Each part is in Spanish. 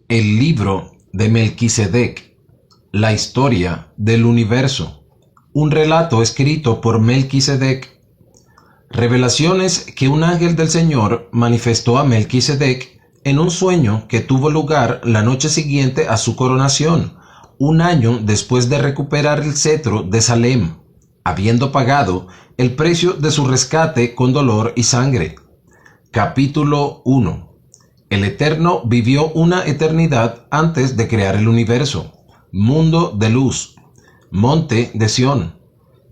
El libro de Melquisedec, la historia del universo, un relato escrito por Melquisedec. Revelaciones que un ángel del Señor manifestó a Melquisedec en un sueño que tuvo lugar la noche siguiente a su coronación, un año después de recuperar el cetro de Salem, habiendo pagado el precio de su rescate con dolor y sangre. Capítulo 1. El Eterno vivió una eternidad antes de crear el universo. Mundo de luz, monte de Sión,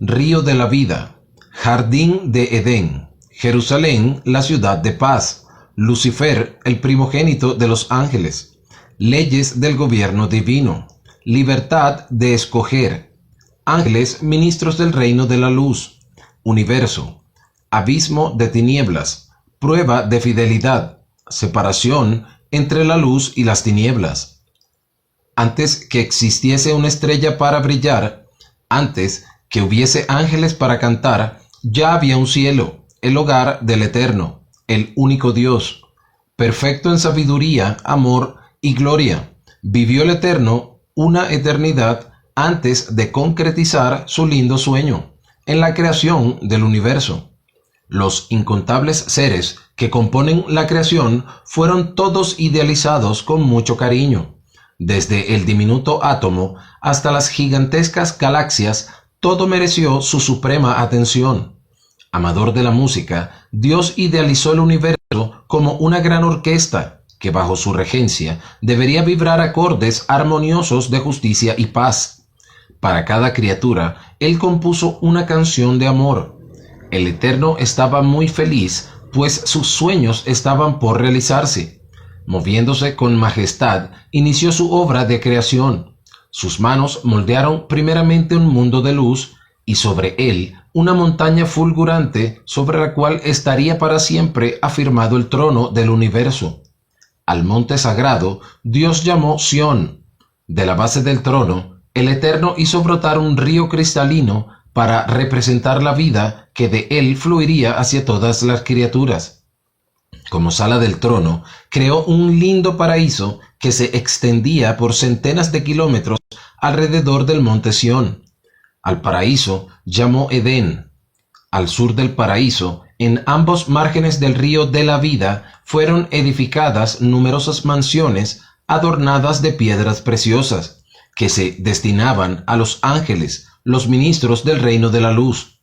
río de la vida, jardín de Edén, Jerusalén, la ciudad de paz, Lucifer, el primogénito de los ángeles, leyes del gobierno divino, libertad de escoger, ángeles, ministros del reino de la luz, universo, abismo de tinieblas, prueba de fidelidad, separación entre la luz y las tinieblas. Antes que existiese una estrella para brillar, antes que hubiese ángeles para cantar, ya había un cielo, el hogar del Eterno, el único Dios, perfecto en sabiduría, amor y gloria. Vivió el Eterno una eternidad antes de concretizar su lindo sueño en la creación del universo. Los incontables seres que componen la creación fueron todos idealizados con mucho cariño. Desde el diminuto átomo hasta las gigantescas galaxias, todo mereció su suprema atención. Amador de la música, Dios idealizó el universo como una gran orquesta que bajo su regencia debería vibrar acordes armoniosos de justicia y paz. Para cada criatura, Él compuso una canción de amor. El Eterno estaba muy feliz, pues sus sueños estaban por realizarse. Moviéndose con majestad, inició su obra de creación. Sus manos moldearon primeramente un mundo de luz, y sobre él una montaña fulgurante sobre la cual estaría para siempre afirmado el trono del universo. Al monte sagrado Dios llamó Sión. De la base del trono, el Eterno hizo brotar un río cristalino para representar la vida que de él fluiría hacia todas las criaturas. Como sala del trono, creó un lindo paraíso que se extendía por centenas de kilómetros alrededor del monte Sión. Al paraíso llamó Edén. Al sur del paraíso, en ambos márgenes del río de la vida, fueron edificadas numerosas mansiones adornadas de piedras preciosas, que se destinaban a los ángeles, los ministros del reino de la luz.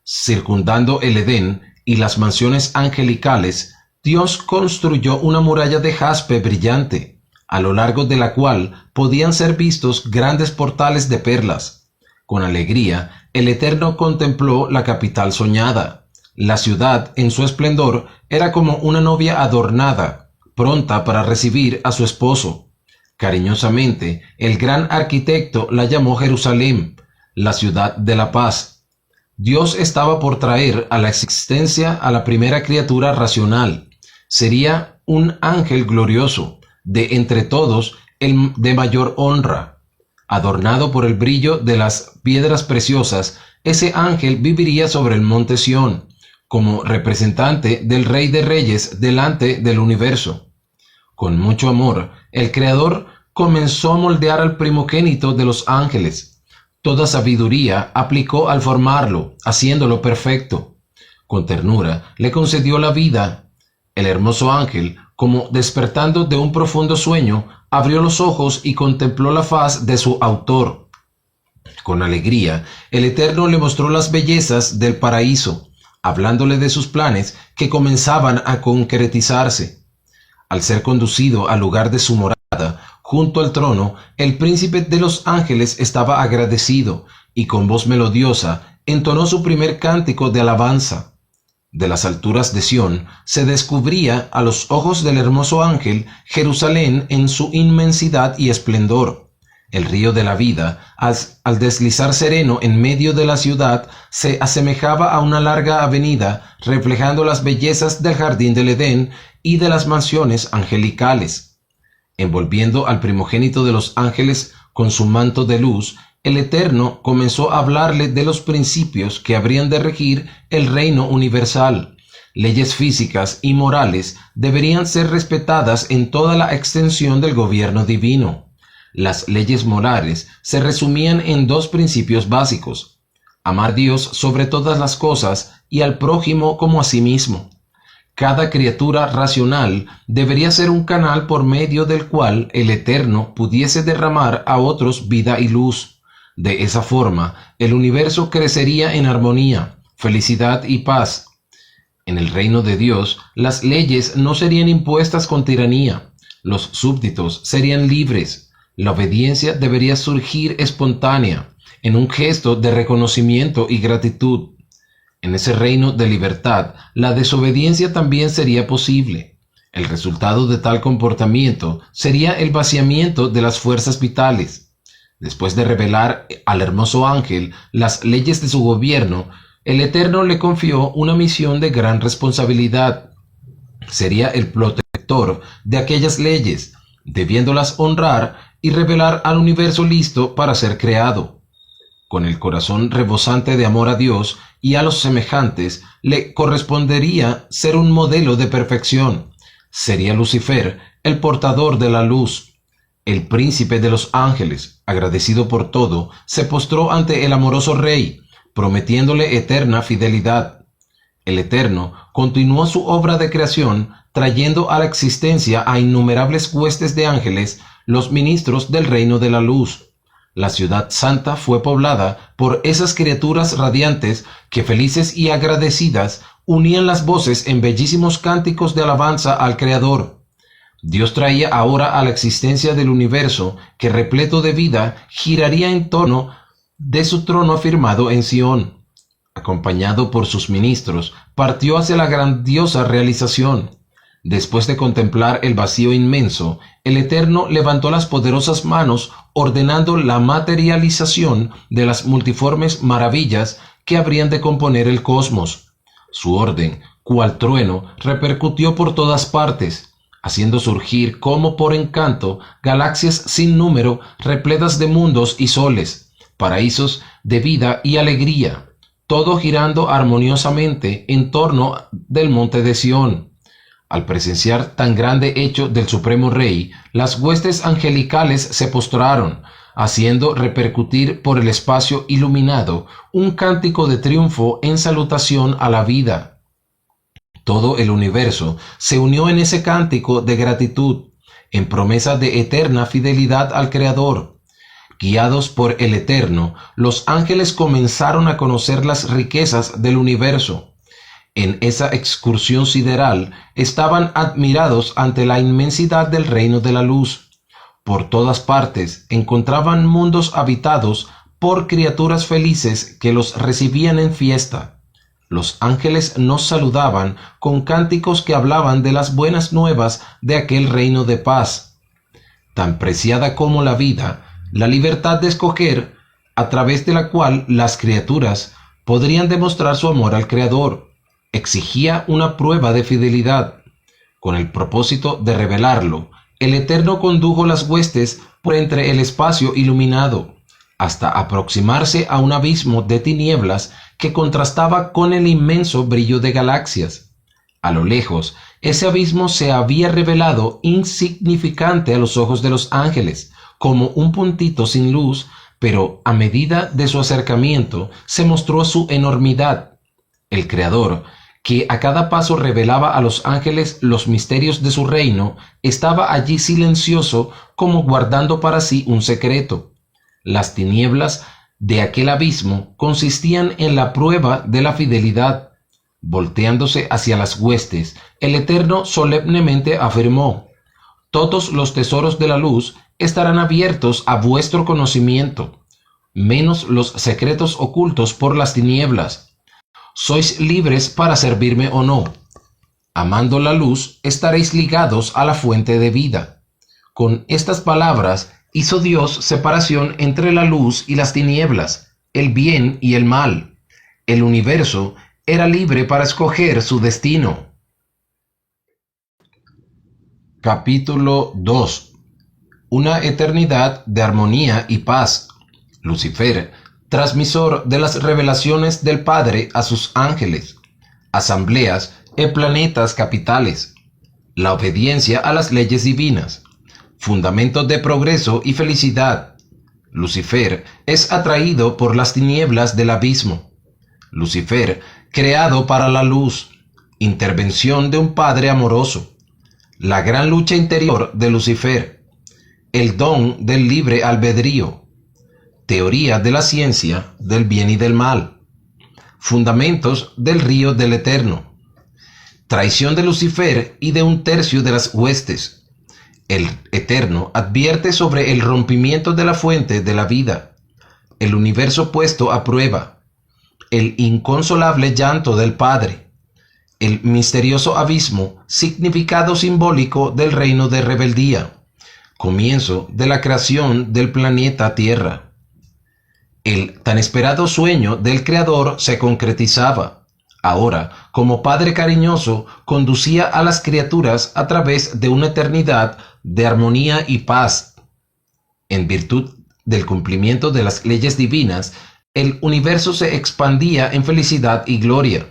Circundando el Edén y las mansiones angelicales, Dios construyó una muralla de jaspe brillante, a lo largo de la cual podían ser vistos grandes portales de perlas. Con alegría, el Eterno contempló la capital soñada. La ciudad, en su esplendor, era como una novia adornada, pronta para recibir a su esposo. Cariñosamente, el gran arquitecto la llamó Jerusalén, la ciudad de la paz. Dios estaba por traer a la existencia a la primera criatura racional. Sería un ángel glorioso, de entre todos el de mayor honra. Adornado por el brillo de las piedras preciosas, ese ángel viviría sobre el monte Sión, como representante del Rey de Reyes delante del universo. Con mucho amor, el Creador comenzó a moldear al primogénito de los ángeles. Toda sabiduría aplicó al formarlo, haciéndolo perfecto. Con ternura le concedió la vida. El hermoso ángel, como despertando de un profundo sueño, abrió los ojos y contempló la faz de su autor. Con alegría, el Eterno le mostró las bellezas del paraíso, hablándole de sus planes que comenzaban a concretizarse. Al ser conducido al lugar de su morada, junto al trono, el príncipe de los ángeles estaba agradecido y con voz melodiosa entonó su primer cántico de alabanza. De las alturas de Sión se descubría a los ojos del hermoso ángel Jerusalén en su inmensidad y esplendor. El río de la vida, al deslizar sereno en medio de la ciudad, se asemejaba a una larga avenida, reflejando las bellezas del jardín del Edén y de las mansiones angelicales. Envolviendo al primogénito de los ángeles con su manto de luz, el Eterno comenzó a hablarle de los principios que habrían de regir el reino universal, leyes físicas y morales deberían ser respetadas en toda la extensión del gobierno divino. Las leyes morales se resumían en dos principios básicos: amar a Dios sobre todas las cosas y al prójimo como a sí mismo. Cada criatura racional debería ser un canal por medio del cual el Eterno pudiese derramar a otros vida y luz. De esa forma, el universo crecería en armonía, felicidad y paz. En el reino de Dios, las leyes no serían impuestas con tiranía. Los súbditos serían libres. La obediencia debería surgir espontánea, en un gesto de reconocimiento y gratitud. En ese reino de libertad, la desobediencia también sería posible. El resultado de tal comportamiento sería el vaciamiento de las fuerzas vitales. Después de revelar al hermoso ángel las leyes de su gobierno, el Eterno le confió una misión de gran responsabilidad. Sería el protector de aquellas leyes, debiéndolas honrar y revelar al universo listo para ser creado. Con el corazón rebosante de amor a Dios y a los semejantes, le correspondería ser un modelo de perfección. Sería Lucifer el portador de la luz. El príncipe de los ángeles, agradecido por todo, se postró ante el amoroso rey, prometiéndole eterna fidelidad. El Eterno continuó su obra de creación, trayendo a la existencia a innumerables huestes de ángeles, los ministros del reino de la luz. La ciudad santa fue poblada por esas criaturas radiantes que, felices y agradecidas, unían las voces en bellísimos cánticos de alabanza al Creador. Dios traía ahora a la existencia del universo, que repleto de vida giraría en torno de su trono afirmado en Sión. Acompañado por sus ministros, partió hacia la grandiosa realización. Después de contemplar el vacío inmenso, el Eterno levantó las poderosas manos, ordenando la materialización de las multiformes maravillas que habrían de componer el cosmos. Su orden, cual trueno, repercutió por todas partes, haciendo surgir como por encanto galaxias sin número, repletas de mundos y soles, paraísos de vida y alegría, todo girando armoniosamente en torno del monte de Sión. Al presenciar tan grande hecho del Supremo Rey, las huestes angelicales se postraron, haciendo repercutir por el espacio iluminado un cántico de triunfo en salutación a la vida. Todo el universo se unió en ese cántico de gratitud, en promesa de eterna fidelidad al Creador. Guiados por el Eterno, los ángeles comenzaron a conocer las riquezas del universo. En esa excursión sideral estaban admirados ante la inmensidad del reino de la luz. Por todas partes encontraban mundos habitados por criaturas felices que los recibían en fiesta. Los ángeles nos saludaban con cánticos que hablaban de las buenas nuevas de aquel reino de paz. Tan preciada como la vida, la libertad de escoger, a través de la cual las criaturas podrían demostrar su amor al Creador, exigía una prueba de fidelidad. Con el propósito de revelarlo, el Eterno condujo las huestes por entre el espacio iluminado, hasta aproximarse a un abismo de tinieblas que contrastaba con el inmenso brillo de galaxias. A lo lejos, ese abismo se había revelado insignificante a los ojos de los ángeles, como un puntito sin luz, pero a medida de su acercamiento se mostró su enormidad. El Creador, que a cada paso revelaba a los ángeles los misterios de su reino, estaba allí silencioso como guardando para sí un secreto. Las tinieblas de aquel abismo consistían en la prueba de la fidelidad. Volteándose hacia las huestes, el Eterno solemnemente afirmó: todos los tesoros de la luz estarán abiertos a vuestro conocimiento, menos los secretos ocultos por las tinieblas. Sois libres para servirme o no. Amando la luz, estaréis ligados a la fuente de vida. Con estas palabras hizo Dios separación entre la luz y las tinieblas, el bien y el mal. El universo era libre para escoger su destino. Capítulo 2. Una eternidad de armonía y paz. Lucifer, transmisor de las revelaciones del Padre a sus ángeles. Asambleas planetas capitales, la obediencia a las leyes divinas, fundamentos de progreso y felicidad. Lucifer es atraído por las tinieblas del abismo. Lucifer, creado para la luz, intervención de un padre amoroso. La gran lucha interior de Lucifer, el don del libre albedrío, teoría de la ciencia del bien y del mal, fundamentos del río del Eterno, traición de Lucifer y de un tercio de las huestes. El Eterno advierte sobre el rompimiento de la fuente de la vida, el universo puesto a prueba, el inconsolable llanto del Padre, el misterioso abismo, significado simbólico del reino de rebeldía, comienzo de la creación del planeta Tierra. El tan esperado sueño del Creador se concretizaba. Ahora, como Padre cariñoso, conducía a las criaturas a través de una eternidad de armonía y paz. En virtud del cumplimiento de las leyes divinas, el universo se expandía en felicidad y gloria.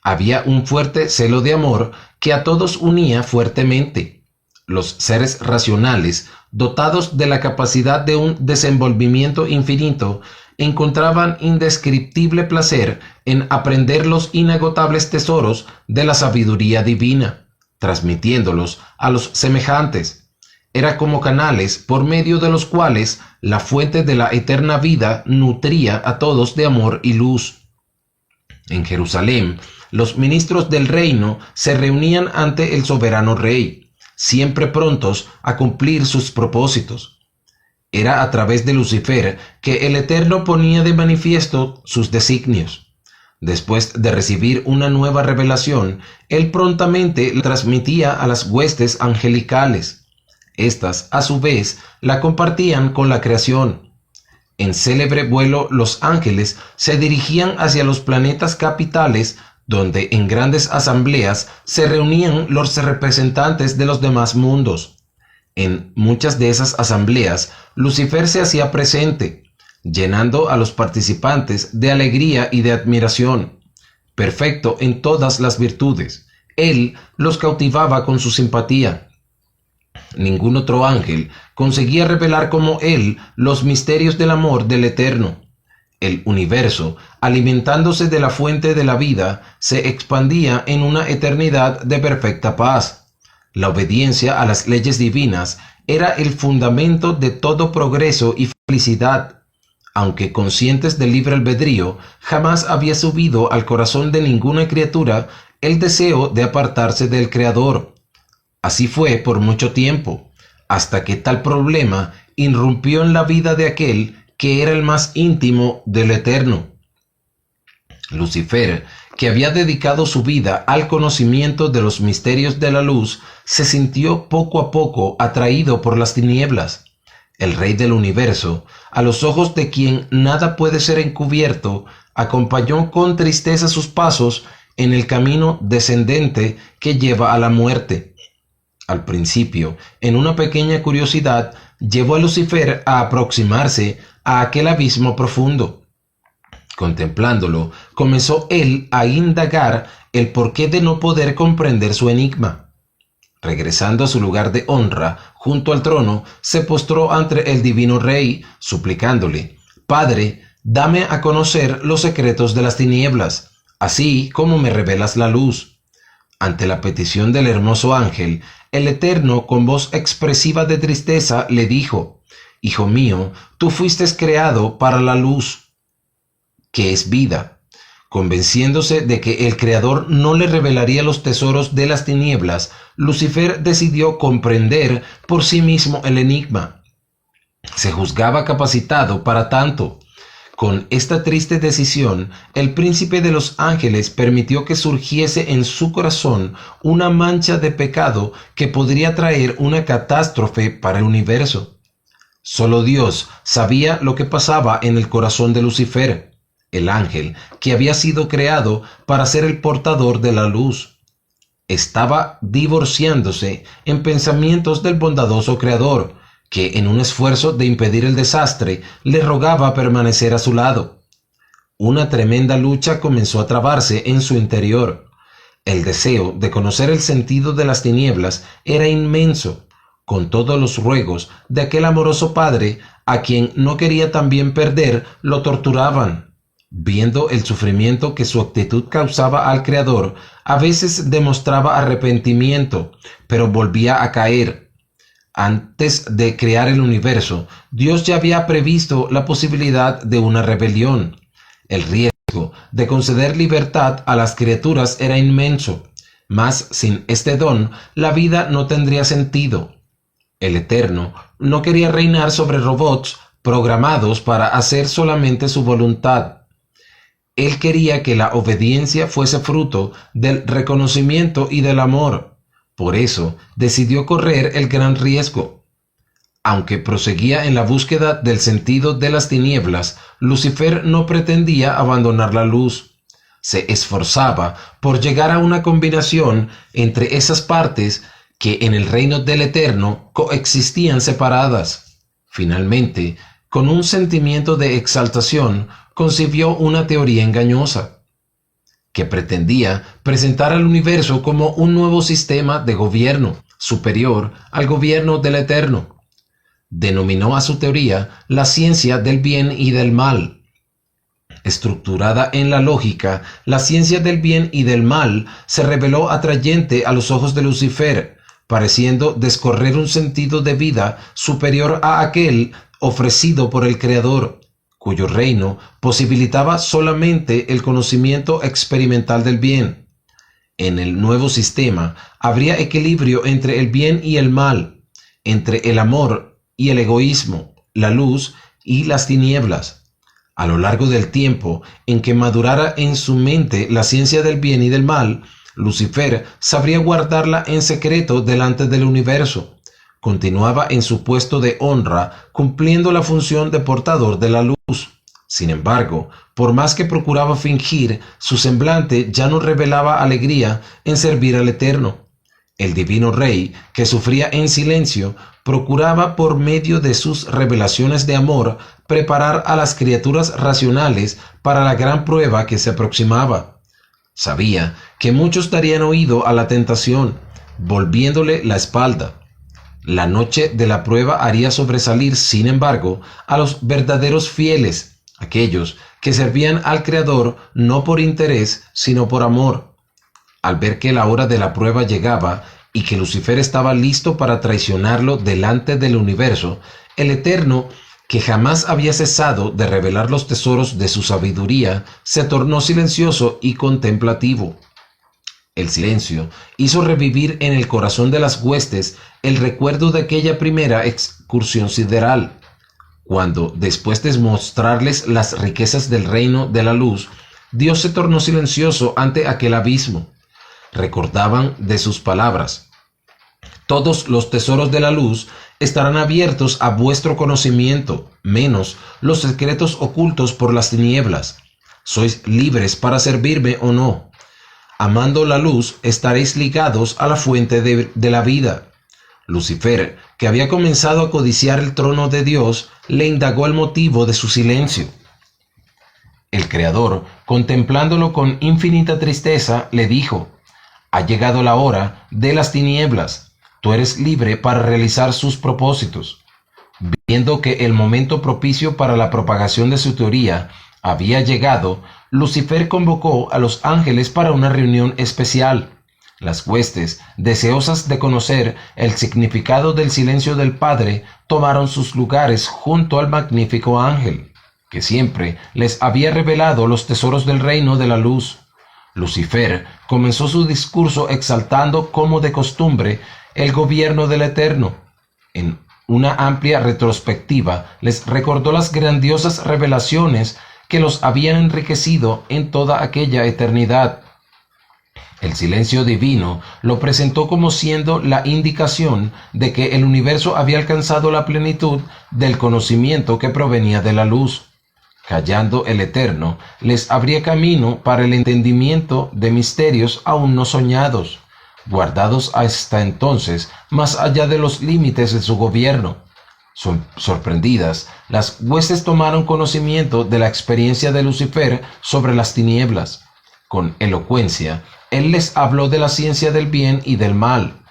Había un fuerte celo de amor que a todos unía fuertemente. Los seres racionales, dotados de la capacidad de un desenvolvimiento infinito, encontraban indescriptible placer en aprender los inagotables tesoros de la sabiduría divina, transmitiéndolos a los semejantes. Era como canales por medio de los cuales la fuente de la eterna vida nutría a todos de amor y luz. En Jerusalén, los ministros del reino se reunían ante el soberano rey, siempre prontos a cumplir sus propósitos. Era a través de Lucifer que el Eterno ponía de manifiesto sus designios. Después de recibir una nueva revelación, él prontamente la transmitía a las huestes angelicales. Estas, a su vez, la compartían con la creación. En célebre vuelo, los ángeles se dirigían hacia los planetas capitales, donde en grandes asambleas se reunían los representantes de los demás mundos. En muchas de esas asambleas, Lucifer se hacía presente, llenando a los participantes de alegría y de admiración. Perfecto en todas las virtudes, él los cautivaba con su simpatía. Ningún otro ángel conseguía revelar como él los misterios del amor del Eterno. El universo, alimentándose de la fuente de la vida, se expandía en una eternidad de perfecta paz. La obediencia a las leyes divinas era el fundamento de todo progreso y felicidad. Aunque conscientes del libre albedrío, jamás había subido al corazón de ninguna criatura el deseo de apartarse del Creador. Así fue por mucho tiempo, hasta que tal problema irrumpió en la vida de aquel que era el más íntimo del Eterno. Lucifer, que había dedicado su vida al conocimiento de los misterios de la luz, se sintió poco a poco atraído por las tinieblas. El Rey del Universo, a los ojos de quien nada puede ser encubierto, acompañó con tristeza sus pasos en el camino descendente que lleva a la muerte. Al principio, en una pequeña curiosidad, llevó a Lucifer a aproximarse a aquel abismo profundo. Contemplándolo, comenzó él a indagar el porqué de no poder comprender su enigma. Regresando a su lugar de honra, junto al trono, se postró ante el divino rey, suplicándole: «Padre, dame a conocer los secretos de las tinieblas, así como me revelas la luz». Ante la petición del hermoso ángel, el Eterno, con voz expresiva de tristeza, le dijo: «Hijo mío, tú fuiste creado para la luz, que es vida». Convenciéndose de que el Creador no le revelaría los tesoros de las tinieblas, Lucifer decidió comprender por sí mismo el enigma. Se juzgaba capacitado para tanto. Con esta triste decisión, el príncipe de los ángeles permitió que surgiese en su corazón una mancha de pecado que podría traer una catástrofe para el universo. Solo Dios sabía lo que pasaba en el corazón de Lucifer, el ángel que había sido creado para ser el portador de la luz. Estaba divorciándose en pensamientos del bondadoso Creador, que en un esfuerzo de impedir el desastre le rogaba permanecer a su lado. Una tremenda lucha comenzó a trabarse en su interior. El deseo de conocer el sentido de las tinieblas era inmenso, con todos los ruegos de aquel amoroso padre a quien no quería también perder, lo torturaban. Viendo el sufrimiento que su actitud causaba al Creador, a veces demostraba arrepentimiento, pero volvía a caer. Antes de crear el universo, Dios ya había previsto la posibilidad de una rebelión. El riesgo de conceder libertad a las criaturas era inmenso, mas sin este don la vida no tendría sentido. El Eterno no quería reinar sobre robots programados para hacer solamente su voluntad. Él quería que la obediencia fuese fruto del reconocimiento y del amor. Por eso decidió correr el gran riesgo. Aunque proseguía en la búsqueda del sentido de las tinieblas, Lucifer no pretendía abandonar la luz. Se esforzaba por llegar a una combinación entre esas partes que en el reino del Eterno coexistían separadas. Finalmente, con un sentimiento de exaltación, concibió una teoría engañosa, que pretendía presentar al universo como un nuevo sistema de gobierno, superior al gobierno del Eterno. Denominó a su teoría la ciencia del bien y del mal. Estructurada en la lógica, la ciencia del bien y del mal se reveló atrayente a los ojos de Lucifer, pareciendo descorrer un sentido de vida superior a aquel ofrecido por el Creador, cuyo reino posibilitaba solamente el conocimiento experimental del bien. En el nuevo sistema habría equilibrio entre el bien y el mal, entre el amor y el egoísmo, la luz y las tinieblas. A lo largo del tiempo en que madurara en su mente la ciencia del bien y del mal, Lucifer sabría guardarla en secreto delante del universo. Continuaba en su puesto de honra, cumpliendo la función de portador de la luz. Sin embargo, por más que procuraba fingir, su semblante ya no revelaba alegría en servir al Eterno. El divino Rey, que sufría en silencio, procuraba por medio de sus revelaciones de amor preparar a las criaturas racionales para la gran prueba que se aproximaba. Sabía que muchos darían oído a la tentación, volviéndole la espalda. La noche de la prueba haría sobresalir, sin embargo, a los verdaderos fieles, aquellos que servían al Creador no por interés, sino por amor. Al ver que la hora de la prueba llegaba y que Lucifer estaba listo para traicionarlo delante del universo, el Eterno, que jamás había cesado de revelar los tesoros de su sabiduría, se tornó silencioso y contemplativo. El silencio hizo revivir en el corazón de las huestes el recuerdo de aquella primera excursión sideral, cuando, después de mostrarles las riquezas del reino de la luz, Dios se tornó silencioso ante aquel abismo. Recordaban de sus palabras: todos los tesoros de la luz estarán abiertos a vuestro conocimiento, menos los secretos ocultos por las tinieblas. Sois libres para servirme o no. Amando la luz, estaréis ligados a la fuente de la vida. Lucifer, que había comenzado a codiciar el trono de Dios, le indagó el motivo de su silencio. El Creador, contemplándolo con infinita tristeza, le dijo: ha llegado la hora de las tinieblas. Tú eres libre para realizar sus propósitos. Viendo que el momento propicio para la propagación de su teoría había llegado, Lucifer convocó a los ángeles para una reunión especial. Las huestes, deseosas de conocer el significado del silencio del Padre, tomaron sus lugares junto al magnífico ángel, que siempre les había revelado los tesoros del reino de la luz. Lucifer comenzó su discurso exaltando, como de costumbre, el gobierno del Eterno. En una amplia retrospectiva les recordó las grandiosas revelaciones que los habían enriquecido en toda aquella eternidad. El silencio divino lo presentó como siendo la indicación de que el universo había alcanzado la plenitud del conocimiento que provenía de la luz. Callando el Eterno, les abría camino para el entendimiento de misterios aún no soñados, guardados hasta entonces más allá de los límites de su gobierno. Sorprendidas, las huestes tomaron conocimiento de la experiencia de Lucifer sobre las tinieblas. Con elocuencia, Él les habló de la ciencia del bien y del mal,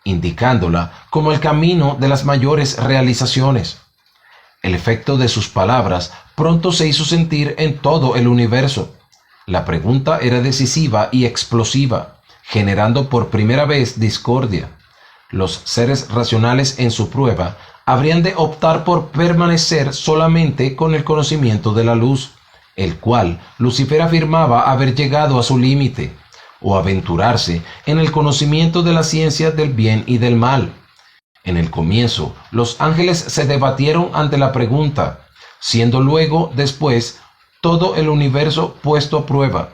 indicándola como el camino de las mayores realizaciones. El efecto de sus palabras pronto se hizo sentir en todo el universo. La pregunta era decisiva y explosiva, generando por primera vez discordia. Los seres racionales en su prueba habrían de optar por permanecer solamente con el conocimiento de la luz, el cual Lucifer afirmaba haber llegado a su límite, o aventurarse en el conocimiento de la ciencia del bien y del mal. En el comienzo, los ángeles se debatieron ante la pregunta, siendo luego, después, todo el universo puesto a prueba.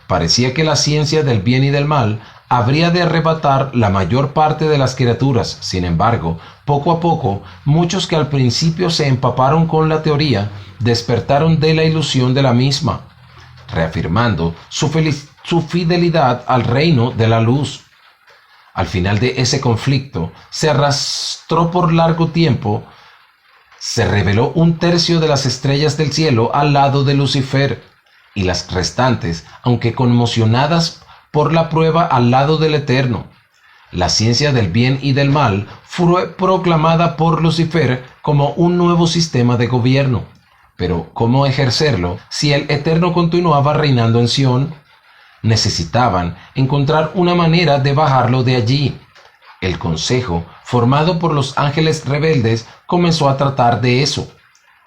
Parecía que la ciencia del bien y del mal habría de arrebatar la mayor parte de las criaturas. Sin embargo, poco a poco, muchos que al principio se empaparon con la teoría, despertaron de la ilusión de la misma, reafirmando su fidelidad al reino de la luz. Al final de ese conflicto, se arrastró por largo tiempo, se reveló un tercio de las estrellas del cielo al lado de Lucifer, y las restantes, aunque conmocionadas por la prueba al lado del Eterno. La ciencia del bien y del mal fue proclamada por Lucifer como un nuevo sistema de gobierno. Pero, ¿cómo ejercerlo si el Eterno continuaba reinando en Sión? Necesitaban encontrar una manera de bajarlo de allí. El consejo, formado por los ángeles rebeldes, comenzó a tratar de eso.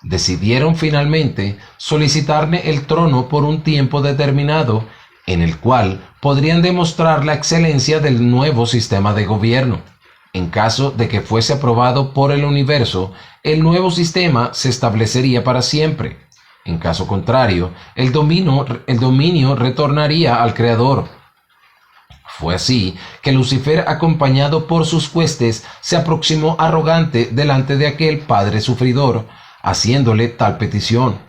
Decidieron finalmente solicitarle el trono por un tiempo determinado, en el cual podrían demostrar la excelencia del nuevo sistema de gobierno. En caso de que fuese aprobado por el universo, el nuevo sistema se establecería para siempre. En caso contrario, el dominio retornaría al Creador. Fue así que Lucifer, acompañado por sus huestes, se aproximó arrogante delante de aquel Padre sufridor, haciéndole tal petición.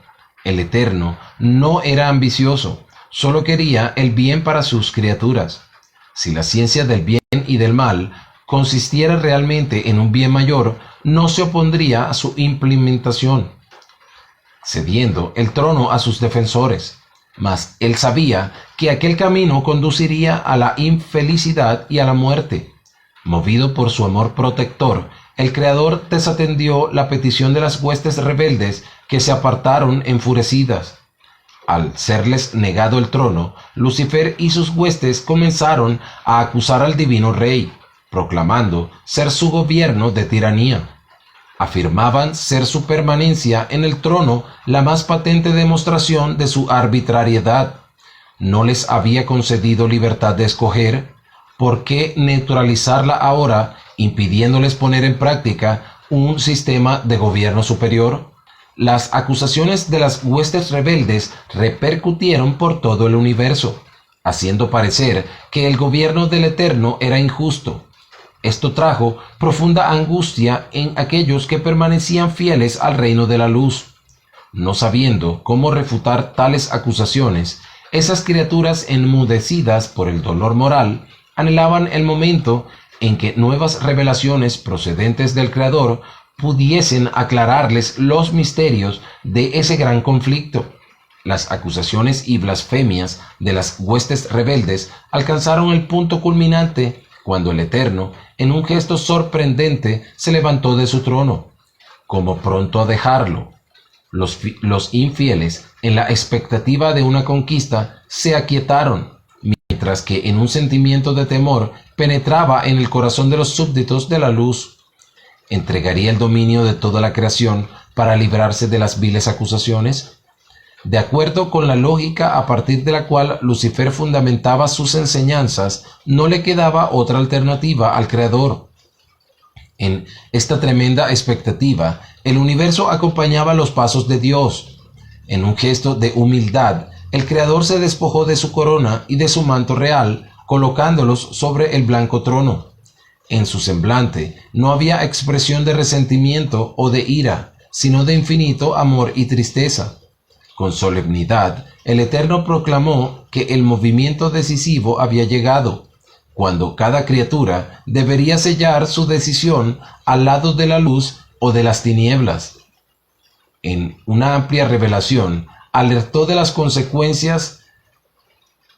El Eterno no era ambicioso, solo quería el bien para sus criaturas. Si la ciencia del bien y del mal consistiera realmente en un bien mayor, no se opondría a su implementación, cediendo el trono a sus defensores. Mas él sabía que aquel camino conduciría a la infelicidad y a la muerte. Movido por su amor protector, el Creador desatendió la petición de las huestes rebeldes, que se apartaron enfurecidas. Al serles negado el trono, Lucifer y sus huestes comenzaron a acusar al divino rey, proclamando ser su gobierno de tiranía. Afirmaban ser su permanencia en el trono la más patente demostración de su arbitrariedad. ¿No les había concedido libertad de escoger? ¿Por qué neutralizarla ahora, impidiéndoles poner en práctica un sistema de gobierno superior? Las acusaciones de las huestes rebeldes repercutieron por todo el universo, haciendo parecer que el gobierno del Eterno era injusto. Esto trajo profunda angustia en aquellos que permanecían fieles al reino de la luz. No sabiendo cómo refutar tales acusaciones, esas criaturas enmudecidas por el dolor moral anhelaban el momento en que nuevas revelaciones procedentes del Creador pudiesen aclararles los misterios de ese gran conflicto. Las acusaciones y blasfemias de las huestes rebeldes alcanzaron el punto culminante cuando el Eterno, en un gesto sorprendente, se levantó de su trono, como pronto a dejarlo. Los infieles, en la expectativa de una conquista, se aquietaron, mientras que en un sentimiento de temor penetraba en el corazón de los súbditos de la luz. ¿Entregaría el dominio de toda la creación para librarse de las viles acusaciones? De acuerdo con la lógica a partir de la cual Lucifer fundamentaba sus enseñanzas, no le quedaba otra alternativa al Creador. En esta tremenda expectativa, el universo acompañaba los pasos de Dios. En un gesto de humildad, el Creador se despojó de su corona y de su manto real, colocándolos sobre el blanco trono. En su semblante no había expresión de resentimiento o de ira, sino de infinito amor y tristeza. Con solemnidad, el Eterno proclamó que el movimiento decisivo había llegado, cuando cada criatura debería sellar su decisión al lado de la luz o de las tinieblas. En una amplia revelación, alertó de las consecuencias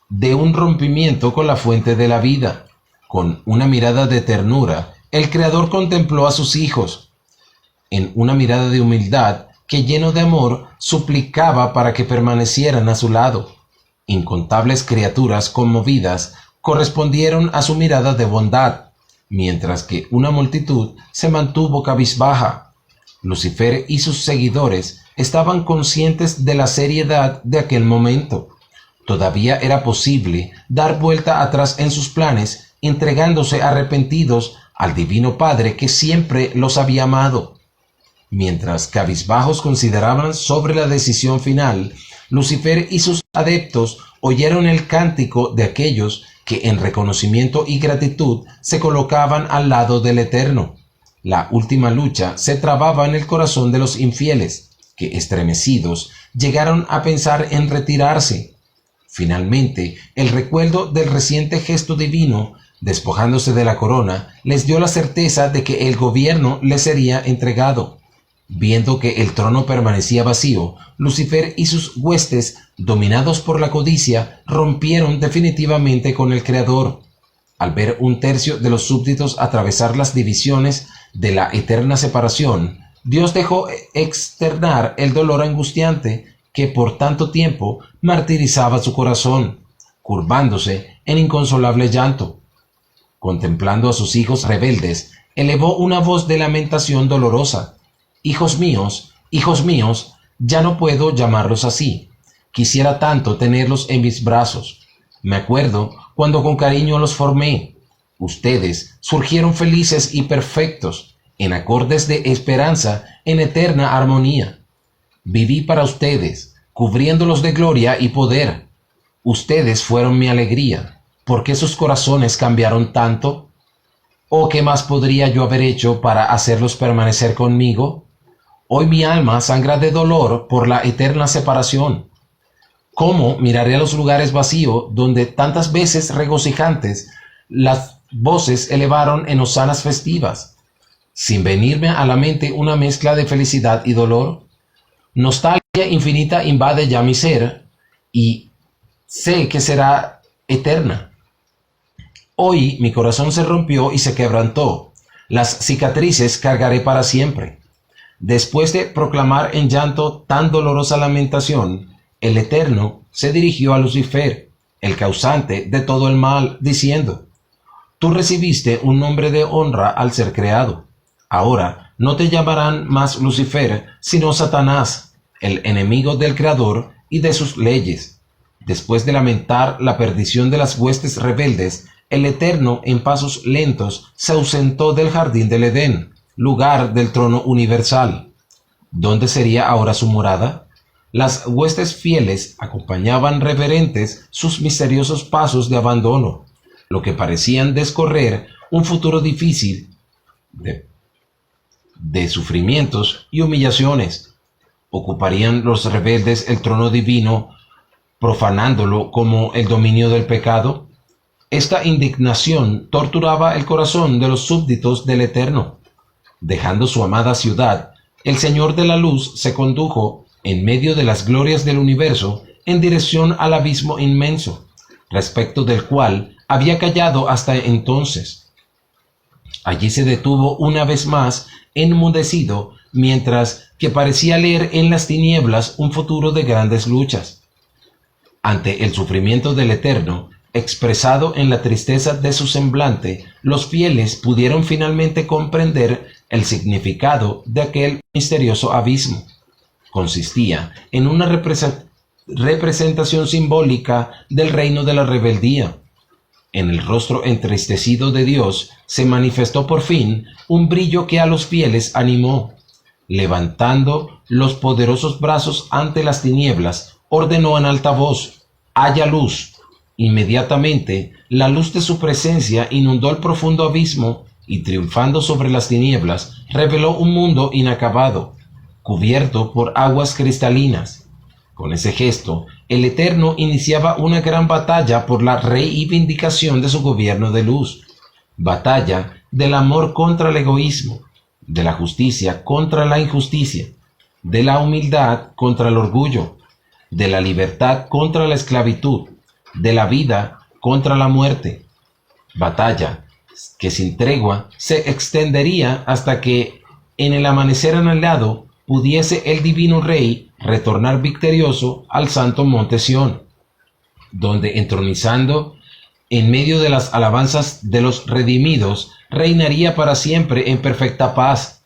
de un rompimiento con la fuente de la vida. Con una mirada de ternura, el Creador contempló a sus hijos. En una mirada de humildad, que lleno de amor, suplicaba para que permanecieran a su lado. Incontables criaturas conmovidas correspondieron a su mirada de bondad, mientras que una multitud se mantuvo cabizbaja. Lucifer y sus seguidores estaban conscientes de la seriedad de aquel momento. Todavía era posible dar vuelta atrás en sus planes, entregándose arrepentidos al Divino Padre que siempre los había amado. Mientras cabizbajos consideraban sobre la decisión final, Lucifer y sus adeptos oyeron el cántico de aquellos que en reconocimiento y gratitud se colocaban al lado del Eterno. La última lucha se trababa en el corazón de los infieles, que estremecidos llegaron a pensar en retirarse. Finalmente, el recuerdo del reciente gesto divino, despojándose de la corona, les dio la certeza de que el gobierno les sería entregado. Viendo que el trono permanecía vacío, Lucifer y sus huestes, dominados por la codicia, rompieron definitivamente con el Creador. Al ver un tercio de los súbditos atravesar las divisiones de la eterna separación, Dios dejó externar el dolor angustiante que por tanto tiempo martirizaba su corazón, curvándose en inconsolable llanto. Contemplando a sus hijos rebeldes, elevó una voz de lamentación dolorosa. Hijos míos, ya no puedo llamarlos así. Quisiera tanto tenerlos en mis brazos. Me acuerdo cuando con cariño los formé. Ustedes surgieron felices y perfectos, en acordes de esperanza, en eterna armonía. Viví para ustedes, cubriéndolos de gloria y poder. Ustedes fueron mi alegría. ¿Por qué sus corazones cambiaron tanto? ¿O qué más podría yo haber hecho para hacerlos permanecer conmigo? Hoy mi alma sangra de dolor por la eterna separación. ¿Cómo miraré a los lugares vacíos donde tantas veces regocijantes las voces elevaron en hosanas festivas, sin venirme a la mente una mezcla de felicidad y dolor? Nostalgia infinita invade ya mi ser y sé que será eterna. Hoy mi corazón se rompió y se quebrantó. Las cicatrices cargaré para siempre. Después de proclamar en llanto tan dolorosa lamentación, el Eterno se dirigió a Lucifer, el causante de todo el mal, diciendo: Tú recibiste un nombre de honra al ser creado. Ahora no te llamarán más Lucifer, sino Satanás, el enemigo del Creador y de sus leyes. Después de lamentar la perdición de las huestes rebeldes, el Eterno, en pasos lentos, se ausentó del jardín del Edén, lugar del trono universal. ¿Dónde sería ahora su morada? Las huestes fieles acompañaban reverentes sus misteriosos pasos de abandono, lo que parecían descorrer un futuro difícil de sufrimientos y humillaciones. ¿Ocuparían los rebeldes el trono divino, profanándolo como el dominio del pecado? Esta indignación torturaba el corazón de los súbditos del Eterno. Dejando su amada ciudad, el Señor de la Luz se condujo, en medio de las glorias del universo, en dirección al abismo inmenso, respecto del cual había callado hasta entonces. Allí se detuvo una vez más, enmudecido, mientras que parecía leer en las tinieblas un futuro de grandes luchas. Ante el sufrimiento del Eterno, expresado en la tristeza de su semblante, los fieles pudieron finalmente comprender el significado de aquel misterioso abismo. Consistía en una representación simbólica del reino de la rebeldía. En el rostro entristecido de Dios se manifestó por fin un brillo que a los fieles animó. Levantando los poderosos brazos ante las tinieblas, ordenó en alta voz: «Haya luz». Inmediatamente, la luz de su presencia inundó el profundo abismo y, triunfando sobre las tinieblas, reveló un mundo inacabado, cubierto por aguas cristalinas. Con ese gesto, el Eterno iniciaba una gran batalla por la reivindicación de su gobierno de luz, batalla del amor contra el egoísmo, de la justicia contra la injusticia, de la humildad contra el orgullo, de la libertad contra la esclavitud, de la vida contra la muerte. Batalla que sin tregua se extendería hasta que en el amanecer anhelado pudiese el divino rey retornar victorioso al santo monte Sión, donde entronizando en medio de las alabanzas de los redimidos, reinaría para siempre en perfecta paz.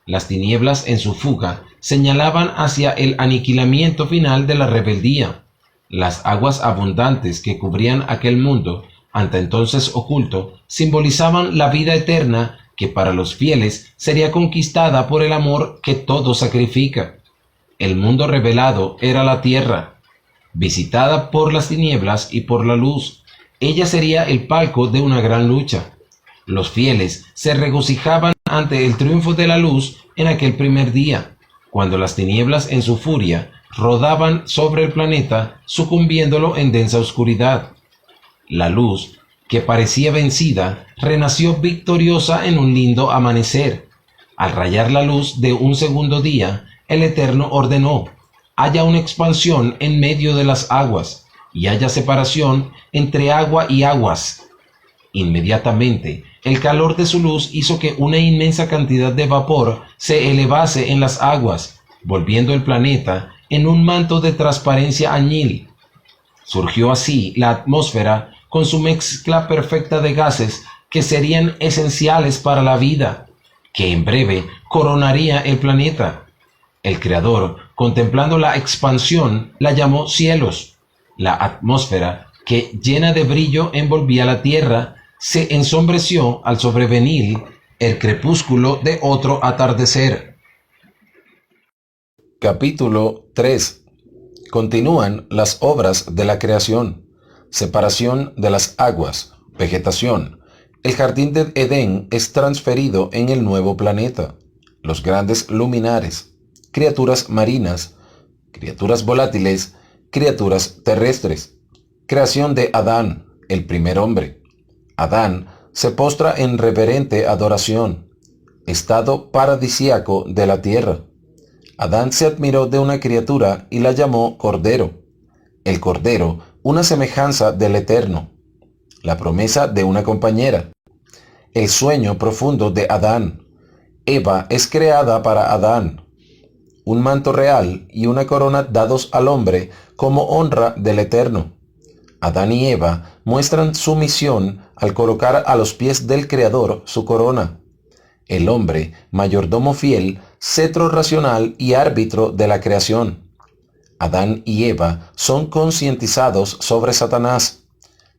Las tinieblas en su fuga señalaban hacia el aniquilamiento final de la rebeldía. Las aguas abundantes que cubrían aquel mundo, hasta entonces oculto, simbolizaban la vida eterna que para los fieles sería conquistada por el amor que todo sacrifica. El mundo revelado era la tierra, visitada por las tinieblas y por la luz. Ella sería el palco de una gran lucha. Los fieles se regocijaban ante el triunfo de la luz en aquel primer día, cuando las tinieblas en su furia rodaban sobre el planeta, sucumbiéndolo en densa oscuridad. La luz, que parecía vencida, renació victoriosa en un lindo amanecer. Al rayar la luz de un segundo día, el Eterno ordenó: haya una expansión en medio de las aguas, y haya separación entre agua y aguas. Inmediatamente, el calor de su luz hizo que una inmensa cantidad de vapor se elevase en las aguas, volviendo el planeta en un manto de transparencia añil. Surgió así la atmósfera con su mezcla perfecta de gases que serían esenciales para la vida, que en breve coronaría el planeta. El Creador, contemplando la expansión, la llamó cielos. La atmósfera, que llena de brillo envolvía la tierra, se ensombreció al sobrevenir el crepúsculo de otro atardecer. Capítulo 3. Continúan las obras de la creación. Separación de las aguas, vegetación. El jardín de Edén es transferido en el nuevo planeta. Los grandes luminares, criaturas marinas, criaturas volátiles, criaturas terrestres. Creación de Adán, el primer hombre. Adán se postra en reverente adoración. Estado paradisíaco de la tierra. Adán se admiró de una criatura y la llamó Cordero. El Cordero, una semejanza del Eterno. La promesa de una compañera. El sueño profundo de Adán. Eva es creada para Adán. Un manto real y una corona dados al hombre como honra del Eterno. Adán y Eva muestran su misión al colocar a los pies del Creador su corona. El hombre, mayordomo fiel, cetro racional y árbitro de la creación. Adán y Eva son concientizados sobre Satanás,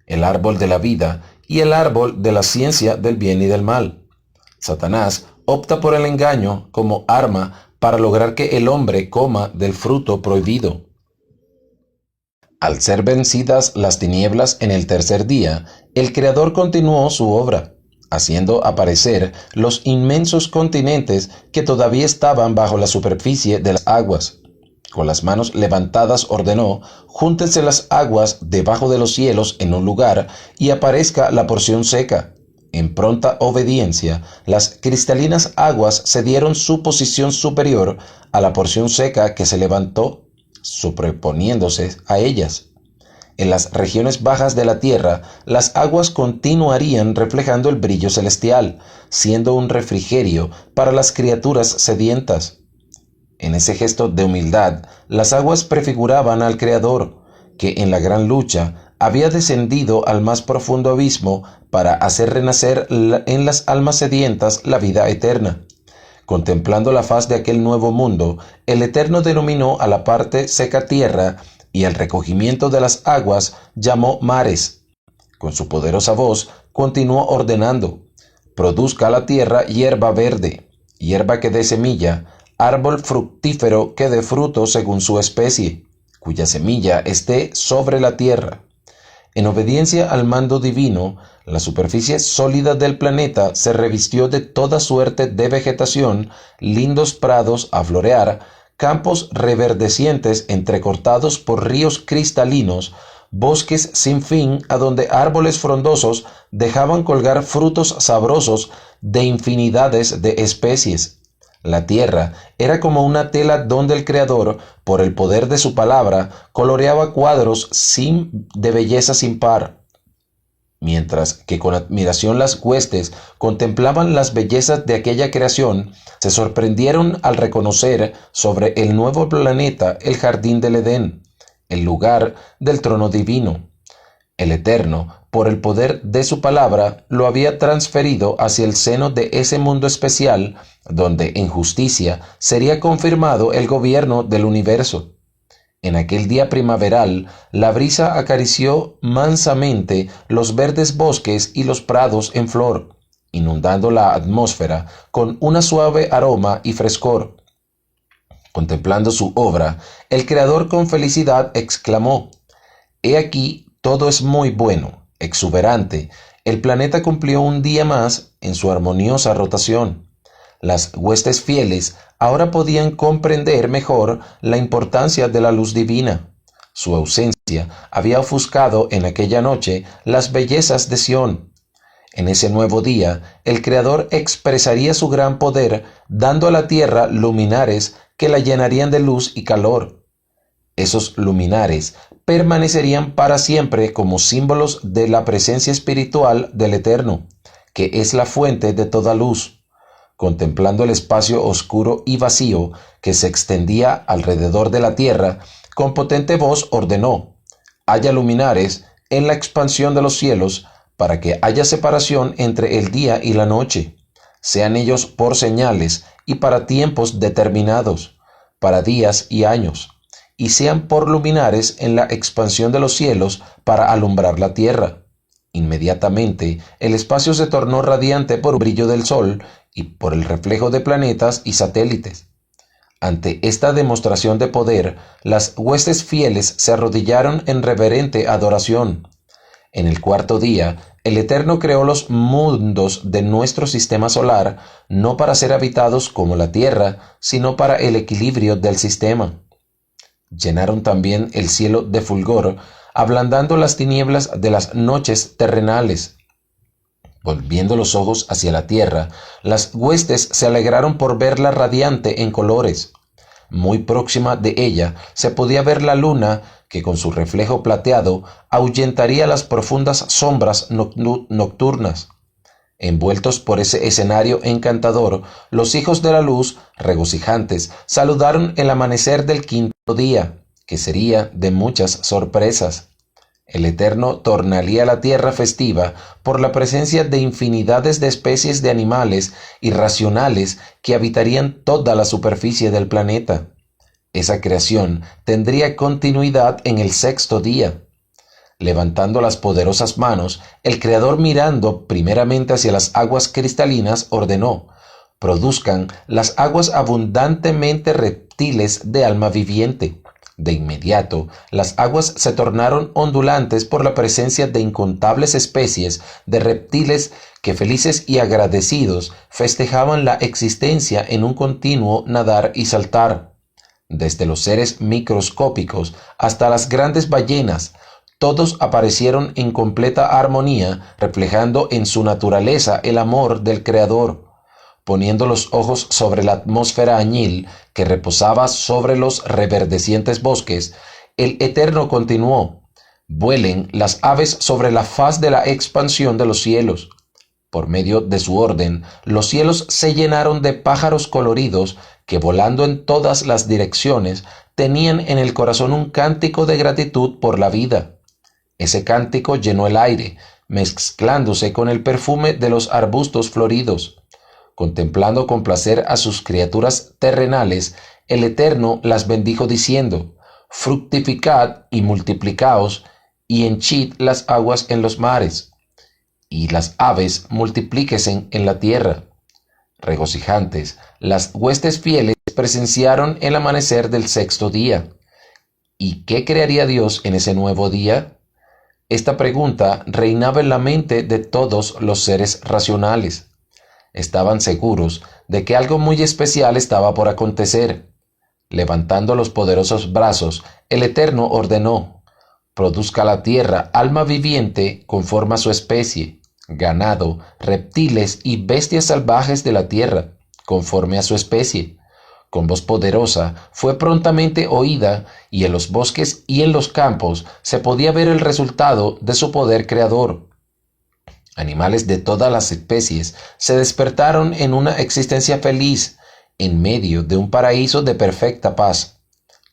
el árbol de la vida y el árbol de la ciencia del bien y del mal. Satanás opta por el engaño como arma para lograr que el hombre coma del fruto prohibido. Al ser vencidas las tinieblas en el tercer día, el Creador continuó su obra, haciendo aparecer los inmensos continentes que todavía estaban bajo la superficie de las aguas. Con las manos levantadas ordenó: júntense las aguas debajo de los cielos en un lugar y aparezca la porción seca. En pronta obediencia, las cristalinas aguas cedieron su posición superior a la porción seca que se levantó, superponiéndose a ellas. En las regiones bajas de la tierra, las aguas continuarían reflejando el brillo celestial, siendo un refrigerio para las criaturas sedientas. En ese gesto de humildad, las aguas prefiguraban al Creador, que en la gran lucha había descendido al más profundo abismo para hacer renacer en las almas sedientas la vida eterna. Contemplando la faz de aquel nuevo mundo, el Eterno denominó a la parte seca tierra y al recogimiento de las aguas llamó mares. Con su poderosa voz continuó ordenando: produzca la tierra hierba verde, hierba que dé semilla, árbol fructífero que dé fruto según su especie, cuya semilla esté sobre la tierra. En obediencia al mando divino, la superficie sólida del planeta se revistió de toda suerte de vegetación, lindos prados a florear, campos reverdecientes entrecortados por ríos cristalinos, bosques sin fin a donde árboles frondosos dejaban colgar frutos sabrosos de infinidades de especies. La tierra era como una tela donde el Creador, por el poder de su palabra, coloreaba cuadros de belleza sin par. Mientras que con admiración las huestes contemplaban las bellezas de aquella creación, se sorprendieron al reconocer sobre el nuevo planeta el jardín del Edén, el lugar del trono divino. El Eterno, por el poder de su palabra, lo había transferido hacia el seno de ese mundo especial, donde en justicia sería confirmado el gobierno del universo. En aquel día primaveral, la brisa acarició mansamente los verdes bosques y los prados en flor, inundando la atmósfera con un suave aroma y frescor. Contemplando su obra, el Creador con felicidad exclamó: «He aquí, todo es muy bueno, exuberante. El planeta cumplió un día más en su armoniosa rotación». Las huestes fieles ahora podían comprender mejor la importancia de la luz divina. Su ausencia había ofuscado en aquella noche las bellezas de Sión. En ese nuevo día, el Creador expresaría su gran poder, dando a la tierra luminares que la llenarían de luz y calor. Esos luminares permanecerían para siempre como símbolos de la presencia espiritual del Eterno, que es la fuente de toda luz. Contemplando el espacio oscuro y vacío que se extendía alrededor de la tierra, con potente voz ordenó: «Haya luminares en la expansión de los cielos, para que haya separación entre el día y la noche. Sean ellos por señales y para tiempos determinados, para días y años, y sean por luminares en la expansión de los cielos para alumbrar la tierra». Inmediatamente el espacio se tornó radiante por el brillo del sol y por el reflejo de planetas y satélites. Ante esta demostración de poder, las huestes fieles se arrodillaron en reverente adoración. En el cuarto día, el Eterno creó los mundos de nuestro sistema solar, no para ser habitados como la Tierra, sino para el equilibrio del sistema. Llenaron también el cielo de fulgor, ablandando las tinieblas de las noches terrenales. Volviendo los ojos hacia la tierra, las huestes se alegraron por verla radiante en colores. Muy próxima de ella se podía ver la luna, que con su reflejo plateado ahuyentaría las profundas sombras nocturnas. Envueltos por ese escenario encantador, los hijos de la luz, regocijantes, saludaron el amanecer del quinto día, que sería de muchas sorpresas. El Eterno tornaría la tierra festiva por la presencia de infinidades de especies de animales irracionales que habitarían toda la superficie del planeta. Esa creación tendría continuidad en el sexto día. Levantando las poderosas manos, el Creador, mirando primeramente hacia las aguas cristalinas, ordenó: «Produzcan las aguas abundantemente reptiles de alma viviente». De inmediato, las aguas se tornaron ondulantes por la presencia de incontables especies de reptiles que, felices y agradecidos, festejaban la existencia en un continuo nadar y saltar. Desde los seres microscópicos hasta las grandes ballenas, todos aparecieron en completa armonía, reflejando en su naturaleza el amor del Creador. Poniendo los ojos sobre la atmósfera añil que reposaba sobre los reverdecientes bosques, el Eterno continuó: «Vuelen las aves sobre la faz de la expansión de los cielos». Por medio de su orden, los cielos se llenaron de pájaros coloridos que, volando en todas las direcciones, tenían en el corazón un cántico de gratitud por la vida. Ese cántico llenó el aire, mezclándose con el perfume de los arbustos floridos. Contemplando con placer a sus criaturas terrenales, el Eterno las bendijo diciendo: «Fructificad y multiplicaos, y henchid las aguas en los mares, y las aves multiplíquesen en la tierra». Regocijantes, las huestes fieles presenciaron el amanecer del sexto día. ¿Y qué crearía Dios en ese nuevo día? Esta pregunta reinaba en la mente de todos los seres racionales. Estaban seguros de que algo muy especial estaba por acontecer. Levantando los poderosos brazos, el Eterno ordenó: «Produzca la tierra alma viviente conforme a su especie, ganado, reptiles y bestias salvajes de la tierra, conforme a su especie. Con voz poderosa fue prontamente oída, y en los bosques y en los campos se podía ver el resultado de su poder creador. Animales de todas las especies se despertaron en una existencia feliz, en medio de un paraíso de perfecta paz.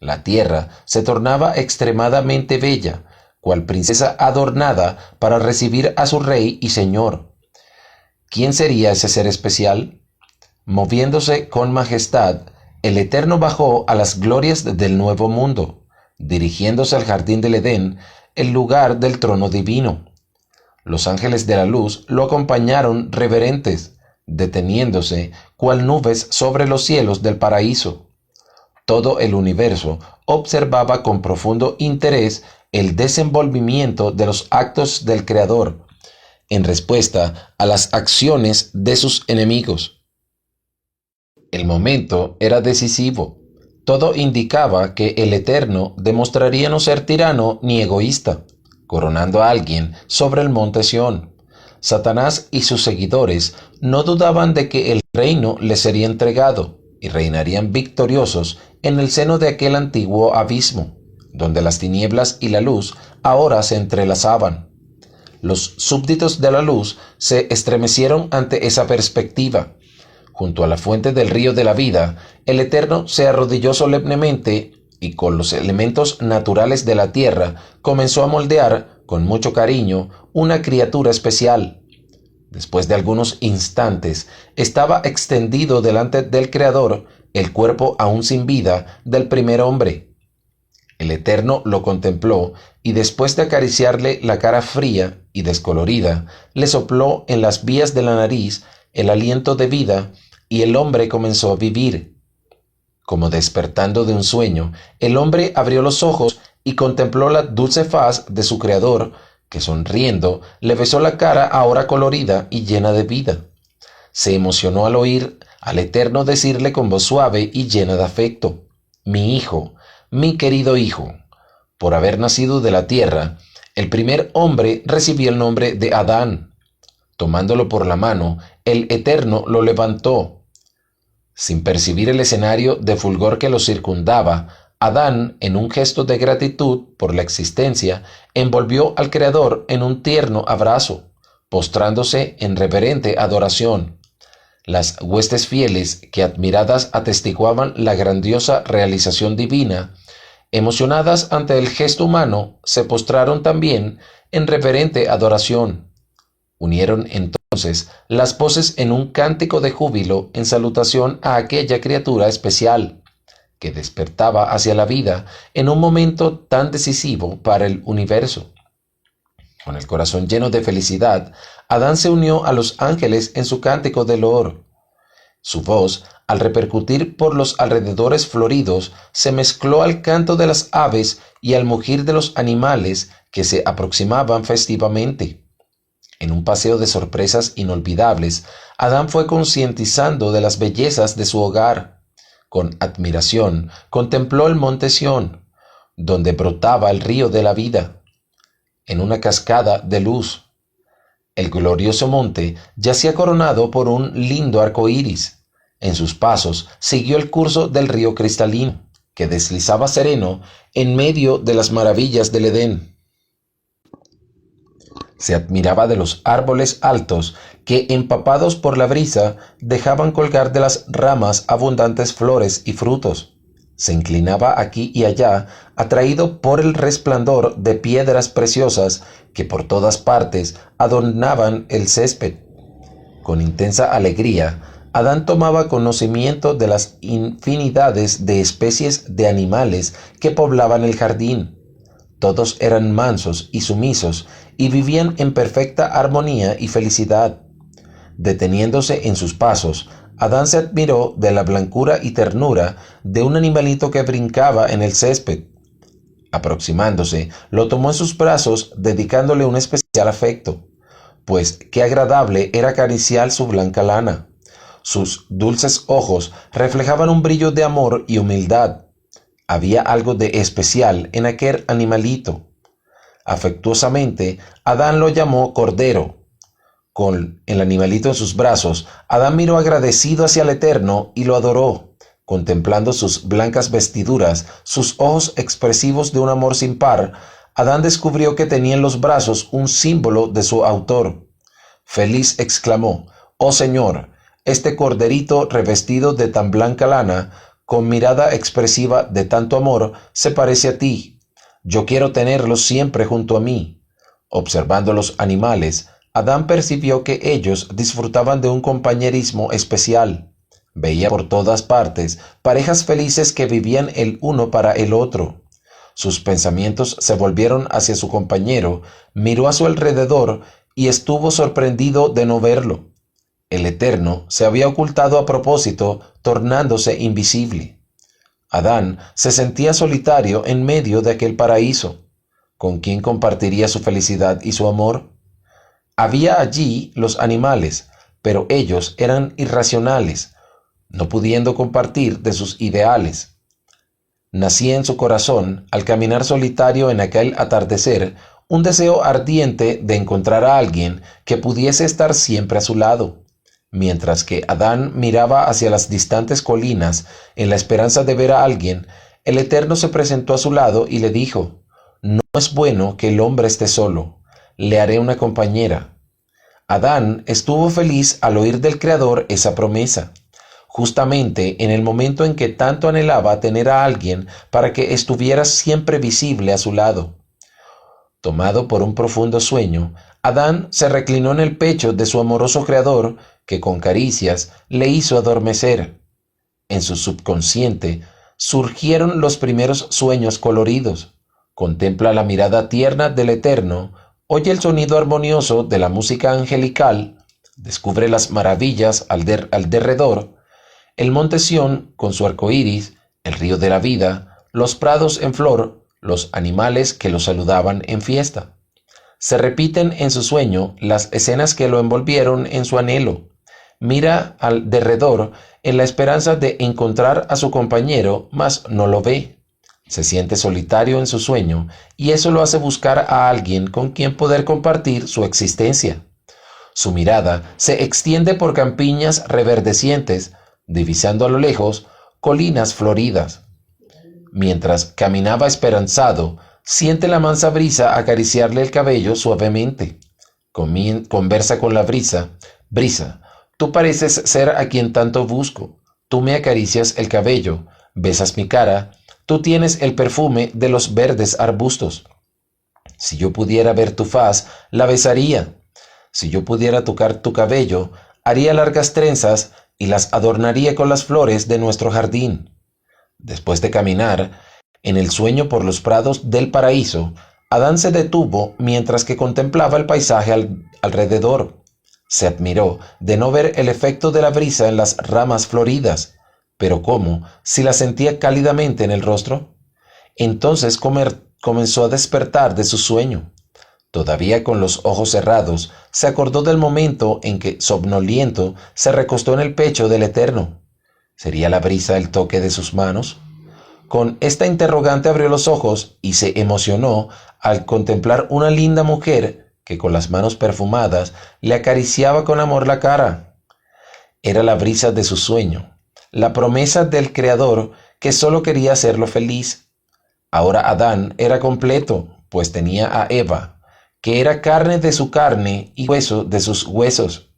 La tierra se tornaba extremadamente bella, cual princesa adornada para recibir a su rey y señor. ¿Quién sería ese ser especial? Moviéndose con majestad, el Eterno bajó a las glorias del nuevo mundo, dirigiéndose al jardín del Edén, el lugar del trono divino. Los ángeles de la luz lo acompañaron reverentes, deteniéndose cual nubes sobre los cielos del paraíso. Todo el universo observaba con profundo interés el desenvolvimiento de los actos del Creador, en respuesta a las acciones de sus enemigos. El momento era decisivo. Todo indicaba que el Eterno demostraría no ser tirano ni egoísta, coronando a alguien sobre el monte Sión. Satanás y sus seguidores no dudaban de que el reino les sería entregado y reinarían victoriosos en el seno de aquel antiguo abismo, donde las tinieblas y la luz ahora se entrelazaban. Los súbditos de la luz se estremecieron ante esa perspectiva. Junto a la fuente del río de la vida, el Eterno se arrodilló solemnemente y con los elementos naturales de la tierra comenzó a moldear, con mucho cariño, una criatura especial. Después de algunos instantes, estaba extendido delante del Creador el cuerpo aún sin vida del primer hombre. El Eterno lo contempló y después de acariciarle la cara fría y descolorida, le sopló en las vías de la nariz el aliento de vida y el hombre comenzó a vivir. Como despertando de un sueño, el hombre abrió los ojos y contempló la dulce faz de su Creador, que sonriendo le besó la cara ahora colorida y llena de vida. Se emocionó al oír al Eterno decirle con voz suave y llena de afecto: «Mi hijo, mi querido hijo». Por haber nacido de la tierra, el primer hombre recibió el nombre de Adán. Tomándolo por la mano, el Eterno lo levantó. Sin percibir el escenario de fulgor que lo circundaba, Adán, en un gesto de gratitud por la existencia, envolvió al Creador en un tierno abrazo, postrándose en reverente adoración. Las huestes fieles, que admiradas atestiguaban la grandiosa realización divina, emocionadas ante el gesto humano, se postraron también en reverente adoración. Unieron entonces las voces en un cántico de júbilo en salutación a aquella criatura especial, que despertaba hacia la vida en un momento tan decisivo para el universo. Con el corazón lleno de felicidad, Adán se unió a los ángeles en su cántico de loor. Su voz, al repercutir por los alrededores floridos, se mezcló al canto de las aves y al mugir de los animales que se aproximaban festivamente. En un paseo de sorpresas inolvidables, Adán fue concientizando de las bellezas de su hogar. Con admiración contempló el monte Sión, donde brotaba el río de la vida, en una cascada de luz. El glorioso monte yacía coronado por un lindo arco iris. En sus pasos siguió el curso del río cristalino, que deslizaba sereno en medio de las maravillas del Edén. Se admiraba de los árboles altos que, empapados por la brisa, dejaban colgar de las ramas abundantes flores y frutos. Se inclinaba aquí y allá, atraído por el resplandor de piedras preciosas que por todas partes adornaban el césped. Con intensa alegría, Adán tomaba conocimiento de las infinidades de especies de animales que poblaban el jardín. Todos eran mansos y sumisos y vivían en perfecta armonía y felicidad. Deteniéndose en sus pasos, Adán se admiró de la blancura y ternura de un animalito que brincaba en el césped. Aproximándose, lo tomó en sus brazos, dedicándole un especial afecto, pues qué agradable era acariciar su blanca lana. Sus dulces ojos reflejaban un brillo de amor y humildad. Había algo de especial en aquel animalito. Afectuosamente, Adán lo llamó Cordero. Con el animalito en sus brazos, Adán miró agradecido hacia el Eterno y lo adoró. Contemplando sus blancas vestiduras, sus ojos expresivos de un amor sin par, Adán descubrió que tenía en los brazos un símbolo de su autor. Feliz exclamó: «Oh Señor, este corderito revestido de tan blanca lana, con mirada expresiva de tanto amor, se parece a ti. Yo quiero tenerlo siempre junto a mí». Observando los animales, Adán percibió que ellos disfrutaban de un compañerismo especial. Veía por todas partes parejas felices que vivían el uno para el otro. Sus pensamientos se volvieron hacia su compañero, miró a su alrededor y estuvo sorprendido de no verlo. El Eterno se había ocultado a propósito, tornándose invisible. Adán se sentía solitario en medio de aquel paraíso. ¿Con quién compartiría su felicidad y su amor? Había allí los animales, pero ellos eran irracionales, no pudiendo compartir de sus ideales. Nacía en su corazón, al caminar solitario en aquel atardecer, un deseo ardiente de encontrar a alguien que pudiese estar siempre a su lado. Mientras que Adán miraba hacia las distantes colinas en la esperanza de ver a alguien, el Eterno se presentó a su lado y le dijo: «No es bueno que el hombre esté solo, le haré una compañera». Adán estuvo feliz al oír del Creador esa promesa, justamente en el momento en que tanto anhelaba tener a alguien para que estuviera siempre visible a su lado. Tomado por un profundo sueño, Adán se reclinó en el pecho de su amoroso Creador, que con caricias le hizo adormecer. En su subconsciente surgieron los primeros sueños coloridos. Contempla la mirada tierna del Eterno, oye el sonido armonioso de la música angelical, descubre las maravillas al derredor, el monte Sión con su arco iris, el río de la vida, los prados en flor, los animales que lo saludaban en fiesta. Se repiten en su sueño las escenas que lo envolvieron en su anhelo. Mira al derredor en la esperanza de encontrar a su compañero, mas no lo ve. Se siente solitario en su sueño y eso lo hace buscar a alguien con quien poder compartir su existencia. Su mirada se extiende por campiñas reverdecientes, divisando a lo lejos colinas floridas. Mientras caminaba esperanzado, siente la mansa brisa acariciarle el cabello suavemente. Conversa con la brisa. «Brisa, tú pareces ser a quien tanto busco. Tú me acaricias el cabello, besas mi cara, tú tienes el perfume de los verdes arbustos. Si yo pudiera ver tu faz, la besaría. Si yo pudiera tocar tu cabello, haría largas trenzas y las adornaría con las flores de nuestro jardín». Después de caminar en el sueño por los prados del paraíso, Adán se detuvo mientras que contemplaba el paisaje alrededor. Se admiró de no ver el efecto de la brisa en las ramas floridas, pero ¿cómo si la sentía cálidamente en el rostro? Entonces comenzó a despertar de su sueño. Todavía con los ojos cerrados, se acordó del momento en que, somnoliento, se recostó en el pecho del Eterno. ¿Sería la brisa el toque de sus manos? Con esta interrogante abrió los ojos y se emocionó al contemplar una linda mujer que con las manos perfumadas le acariciaba con amor la cara. Era la brisa de su sueño, la promesa del Creador que solo quería hacerlo feliz. Ahora Adán era completo, pues tenía a Eva, que era carne de su carne y hueso de sus huesos.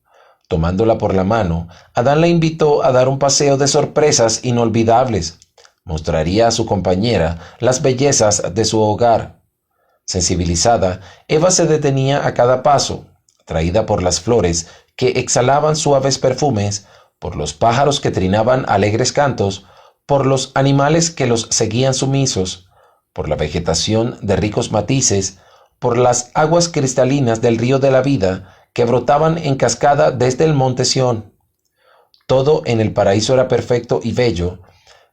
Tomándola por la mano, Adán la invitó a dar un paseo de sorpresas inolvidables. Mostraría a su compañera las bellezas de su hogar. Sensibilizada, Eva se detenía a cada paso, atraída por las flores que exhalaban suaves perfumes, por los pájaros que trinaban alegres cantos, por los animales que los seguían sumisos, por la vegetación de ricos matices, por las aguas cristalinas del río de la vida que brotaban en cascada desde el monte Sión. Todo en el paraíso era perfecto y bello,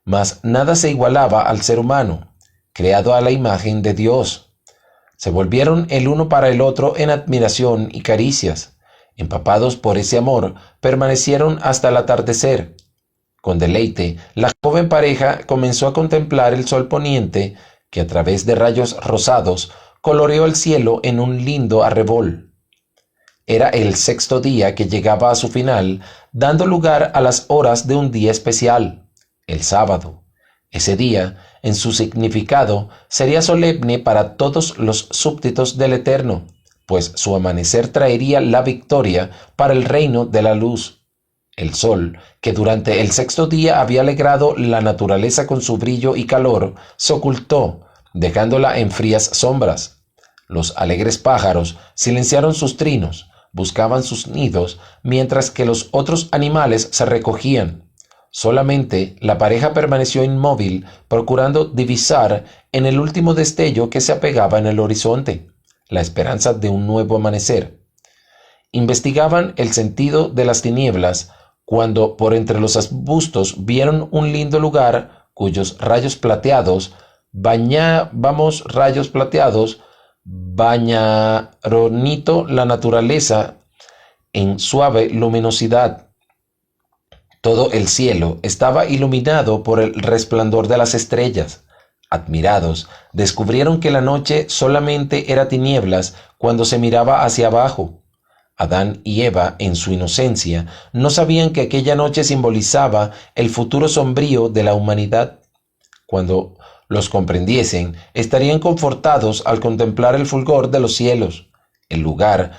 mas nada se igualaba al ser humano, creado a la imagen de Dios. Se volvieron el uno para el otro en admiración y caricias. Empapados por ese amor, permanecieron hasta el atardecer. Con deleite, la joven pareja comenzó a contemplar el sol poniente que a través de rayos rosados coloreó el cielo en un lindo arrebol. Era el sexto día que llegaba a su final, dando lugar a las horas de un día especial, el sábado. Ese día, en su significado, sería solemne para todos los súbditos del Eterno, pues su amanecer traería la victoria para el reino de la luz. El sol, que durante el sexto día había alegrado la naturaleza con su brillo y calor, se ocultó, dejándola en frías sombras. Los alegres pájaros silenciaron sus trinos, buscaban sus nidos, mientras que los otros animales se recogían. Solamente la pareja permaneció inmóvil, procurando divisar en el último destello que se apegaba en el horizonte, la esperanza de un nuevo amanecer. Investigaban el sentido de las tinieblas, cuando por entre los arbustos vieron un lindo lugar cuyos rayos plateados, bañaronito la naturaleza en suave luminosidad. Todo el cielo estaba iluminado por el resplandor de las estrellas. Admirados, descubrieron que la noche solamente era tinieblas cuando se miraba hacia abajo. Adán y Eva, en su inocencia, no sabían que aquella noche simbolizaba el futuro sombrío de la humanidad. Cuando los comprendiesen, estarían confortados al contemplar el fulgor de los cielos. El lugar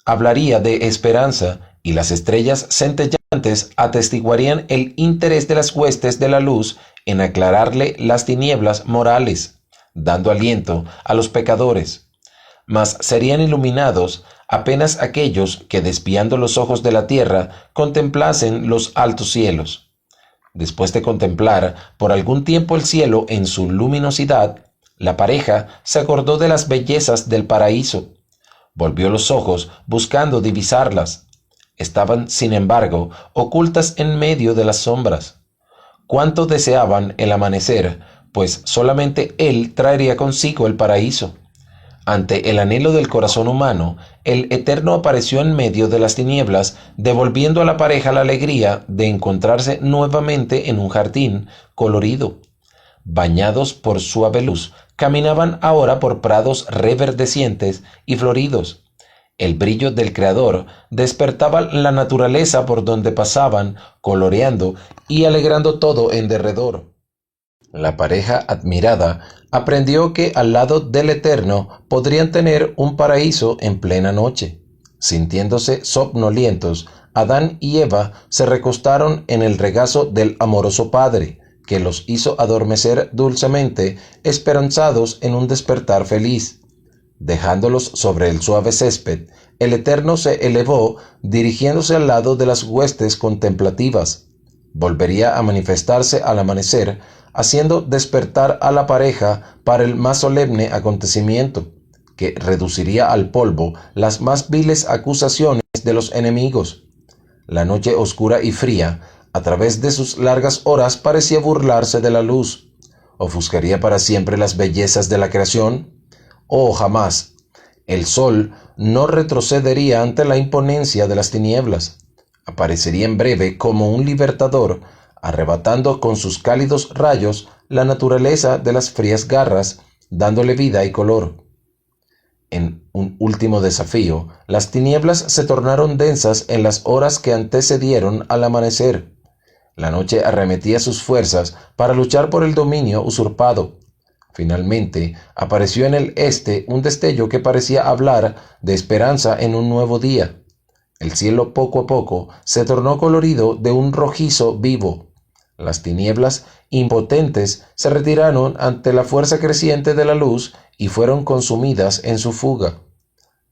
hablaría de esperanza y las estrellas centellantes atestiguarían el interés de las huestes de la luz en aclararle las tinieblas morales, dando aliento a los pecadores. Mas serían iluminados apenas aquellos que, desviando los ojos de la tierra, contemplasen los altos cielos. Después de contemplar por algún tiempo el cielo en su luminosidad, la pareja se acordó de las bellezas del paraíso. Volvió los ojos buscando divisarlas. Estaban, sin embargo, ocultas en medio de las sombras. Cuánto deseaban el amanecer, pues solamente él traería consigo el paraíso. Ante el anhelo del corazón humano, el Eterno apareció en medio de las tinieblas, devolviendo a la pareja la alegría de encontrarse nuevamente en un jardín colorido. Bañados por suave luz, caminaban ahora por prados reverdecientes y floridos. El brillo del Creador despertaba la naturaleza por donde pasaban, coloreando y alegrando todo en derredor. La pareja admirada aprendió que al lado del Eterno podrían tener un paraíso en plena noche. Sintiéndose somnolientos, Adán y Eva se recostaron en el regazo del amoroso Padre, que los hizo adormecer dulcemente, esperanzados en un despertar feliz. Dejándolos sobre el suave césped, el Eterno se elevó, dirigiéndose al lado de las huestes contemplativas. Volvería a manifestarse al amanecer, haciendo despertar a la pareja para el más solemne acontecimiento, que reduciría al polvo las más viles acusaciones de los enemigos. La noche oscura y fría, a través de sus largas horas, parecía burlarse de la luz. ¿Ofuscaría para siempre las bellezas de la creación? Oh, jamás. El sol no retrocedería ante la imponencia de las tinieblas. Aparecería en breve como un libertador, arrebatando con sus cálidos rayos la naturaleza de las frías garras, dándole vida y color. En un último desafío, las tinieblas se tornaron densas en las horas que antecedieron al amanecer. La noche arremetía sus fuerzas para luchar por el dominio usurpado. Finalmente, apareció en el este un destello que parecía hablar de esperanza en un nuevo día. El cielo poco a poco se tornó colorido de un rojizo vivo. Las tinieblas impotentes se retiraron ante la fuerza creciente de la luz y fueron consumidas en su fuga.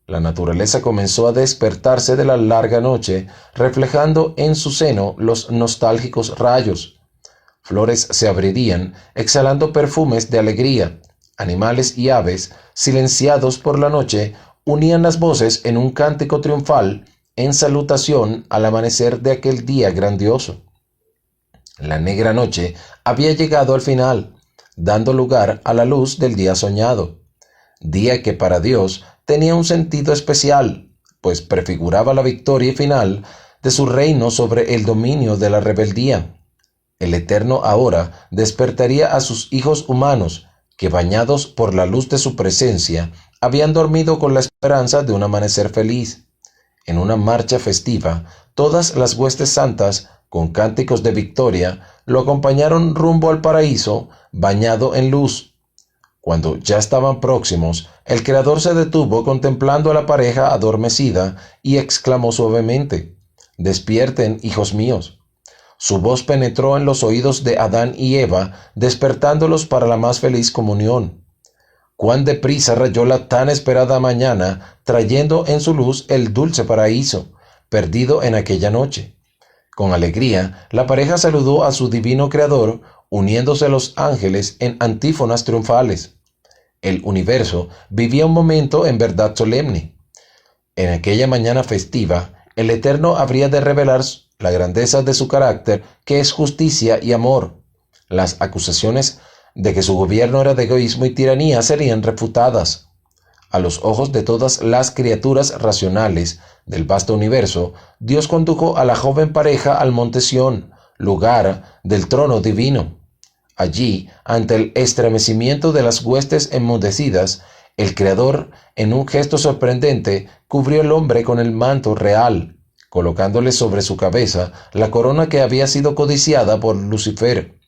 La naturaleza comenzó a despertarse de la larga noche, reflejando en su seno los nostálgicos rayos. Flores se abrirían, exhalando perfumes de alegría. Animales y aves, silenciados por la noche, unían las voces en un cántico triunfal en salutación al amanecer de aquel día grandioso. La negra noche había llegado al final, dando lugar a la luz del día soñado, día que para Dios tenía un sentido especial, pues prefiguraba la victoria final de su reino sobre el dominio de la rebeldía. El Eterno ahora despertaría a sus hijos humanos, que bañados por la luz de su presencia, habían dormido con la esperanza de un amanecer feliz. En una marcha festiva, todas las huestes santas, con cánticos de victoria, lo acompañaron rumbo al paraíso, bañado en luz. Cuando ya estaban próximos, el Creador se detuvo contemplando a la pareja adormecida y exclamó suavemente: «Despierten, hijos míos». Su voz penetró en los oídos de Adán y Eva, despertándolos para la más feliz comunión. Cuán deprisa rayó la tan esperada mañana, trayendo en su luz el dulce paraíso, perdido en aquella noche. Con alegría, la pareja saludó a su divino Creador, uniéndose a los ángeles en antífonas triunfales. El universo vivía un momento en verdad solemne. En aquella mañana festiva, el Eterno habría de revelar la grandeza de su carácter, que es justicia y amor. Las acusaciones de que su gobierno era de egoísmo y tiranía serían refutadas. A los ojos de todas las criaturas racionales del vasto universo, Dios condujo a la joven pareja al monte Sión, lugar del trono divino. Allí, ante el estremecimiento de las huestes enmudecidas, el Creador, en un gesto sorprendente, cubrió al hombre con el manto real, colocándole sobre su cabeza la corona que había sido codiciada por Lucifer.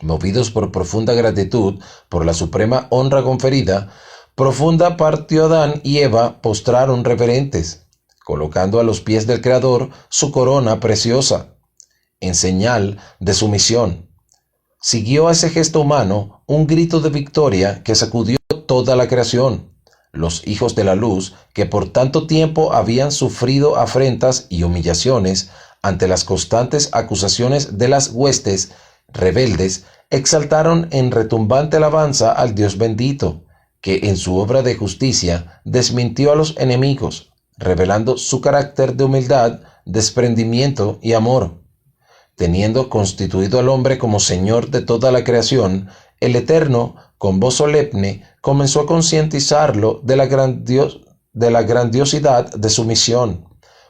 Movidos por profunda gratitud por la suprema honra conferida, profunda partió Adán y Eva postraron reverentes, colocando a los pies del Creador su corona preciosa, en señal de sumisión. Siguió a ese gesto humano un grito de victoria que sacudió toda la creación. Los hijos de la luz, que por tanto tiempo habían sufrido afrentas y humillaciones ante las constantes acusaciones de las huestes rebeldes, exaltaron en retumbante alabanza al Dios bendito, que en su obra de justicia desmintió a los enemigos, revelando su carácter de humildad, desprendimiento y amor. Teniendo constituido al hombre como Señor de toda la creación, el Eterno, con voz solemne, comenzó a concientizarlo de la grandiosidad de su misión.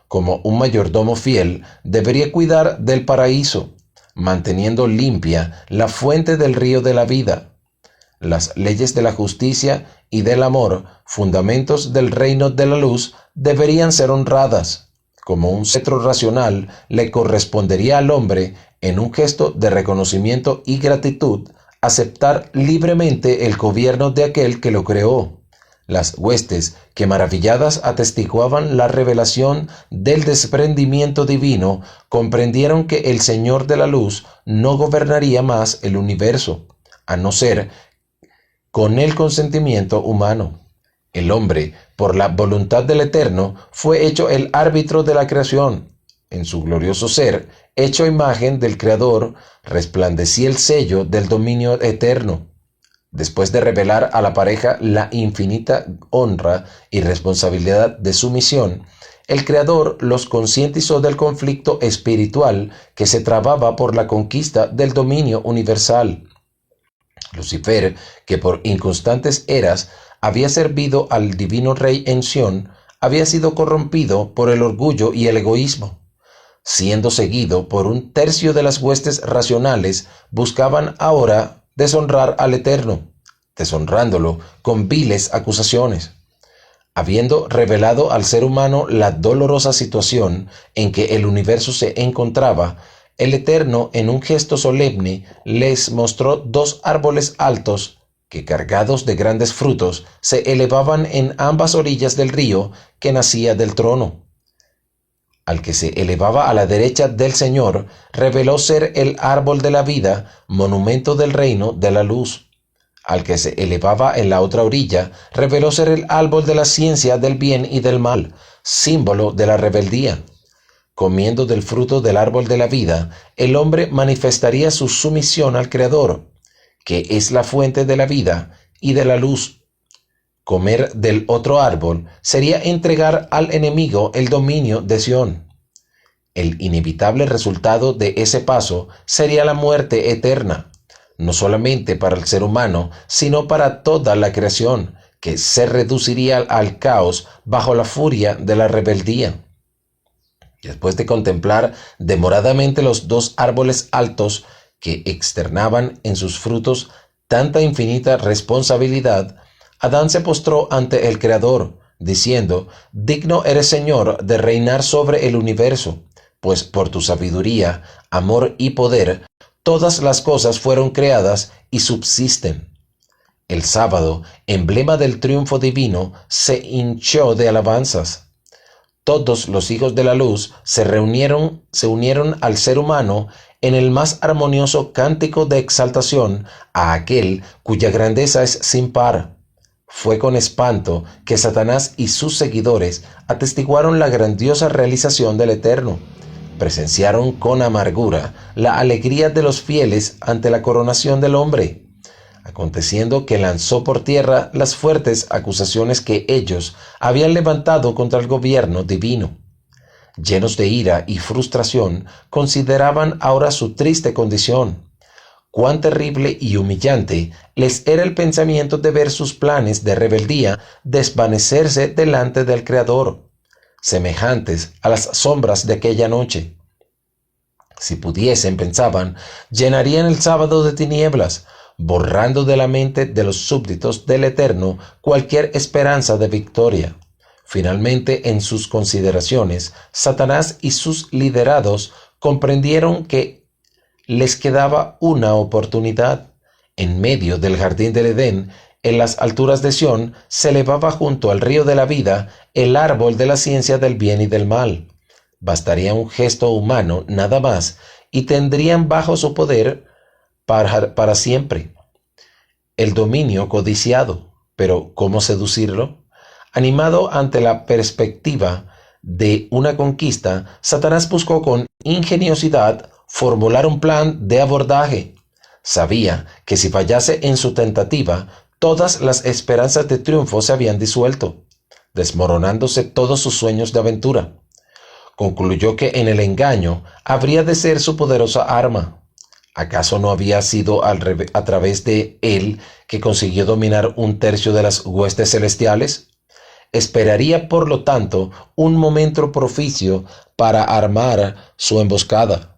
Como un mayordomo fiel, debería cuidar del paraíso, manteniendo limpia la fuente del río de la vida. Las leyes de la justicia y del amor, fundamentos del reino de la luz, deberían ser honradas. Como un cetro racional, le correspondería al hombre, en un gesto de reconocimiento y gratitud, aceptar libremente el gobierno de aquel que lo creó. Las huestes, que maravilladas atestiguaban la revelación del desprendimiento divino, comprendieron que el Señor de la Luz no gobernaría más el universo, a no ser con el consentimiento humano. El hombre, por la voluntad del Eterno, fue hecho el árbitro de la creación. En su glorioso ser, hecho imagen del Creador, resplandecía el sello del dominio eterno. Después de revelar a la pareja la infinita honra y responsabilidad de su misión, el Creador los concientizó del conflicto espiritual que se trababa por la conquista del dominio universal. Lucifer, que por inconstantes eras había servido al divino rey en Sión, había sido corrompido por el orgullo y el egoísmo. Siendo seguido por un tercio de las huestes racionales, buscaban ahora deshonrar al Eterno, deshonrándolo con viles acusaciones. Habiendo revelado al ser humano la dolorosa situación en que el universo se encontraba, el Eterno, en un gesto solemne, les mostró dos árboles altos que, cargados de grandes frutos, se elevaban en ambas orillas del río que nacía del trono. Al que se elevaba a la derecha del Señor, reveló ser el árbol de la vida, monumento del reino de la luz. Al que se elevaba en la otra orilla, reveló ser el árbol de la ciencia del bien y del mal, símbolo de la rebeldía. Comiendo del fruto del árbol de la vida, el hombre manifestaría su sumisión al Creador, que es la fuente de la vida y de la luz. Comer del otro árbol sería entregar al enemigo el dominio de Sión. El inevitable resultado de ese paso sería la muerte eterna, no solamente para el ser humano, sino para toda la creación, que se reduciría al caos bajo la furia de la rebeldía. Después de contemplar demoradamente los dos árboles altos que externaban en sus frutos tanta infinita responsabilidad, Adán se postró ante el Creador, diciendo: «Digno eres, Señor, de reinar sobre el universo, pues por tu sabiduría, amor y poder, todas las cosas fueron creadas y subsisten». El sábado, emblema del triunfo divino, se hinchó de alabanzas. Todos los hijos de la luz se unieron al ser humano en el más armonioso cántico de exaltación a aquel cuya grandeza es sin par. Fue con espanto que Satanás y sus seguidores atestiguaron la grandiosa realización del Eterno. Presenciaron con amargura la alegría de los fieles ante la coronación del hombre, aconteciendo que lanzó por tierra las fuertes acusaciones que ellos habían levantado contra el gobierno divino. Llenos de ira y frustración, consideraban ahora su triste condición. Cuán terrible y humillante les era el pensamiento de ver sus planes de rebeldía desvanecerse delante del Creador, semejantes a las sombras de aquella noche. Si pudiesen, pensaban, llenarían el sábado de tinieblas, borrando de la mente de los súbditos del Eterno cualquier esperanza de victoria. Finalmente, en sus consideraciones, Satanás y sus liderados comprendieron que les quedaba una oportunidad. En medio del jardín del Edén, en las alturas de Sión, se elevaba junto al río de la vida el árbol de la ciencia del bien y del mal. Bastaría un gesto humano nada más y tendrían bajo su poder para siempre el dominio codiciado. Pero ¿cómo seducirlo? Animado ante la perspectiva de una conquista, Satanás buscó con ingeniosidad formular un plan de abordaje. Sabía que si fallase en su tentativa, todas las esperanzas de triunfo se habían disuelto, desmoronándose todos sus sueños de aventura. Concluyó que en el engaño habría de ser su poderosa arma. ¿Acaso no había sido a través de él que consiguió dominar un tercio de las huestes celestiales? Esperaría, por lo tanto, un momento propicio para armar su emboscada.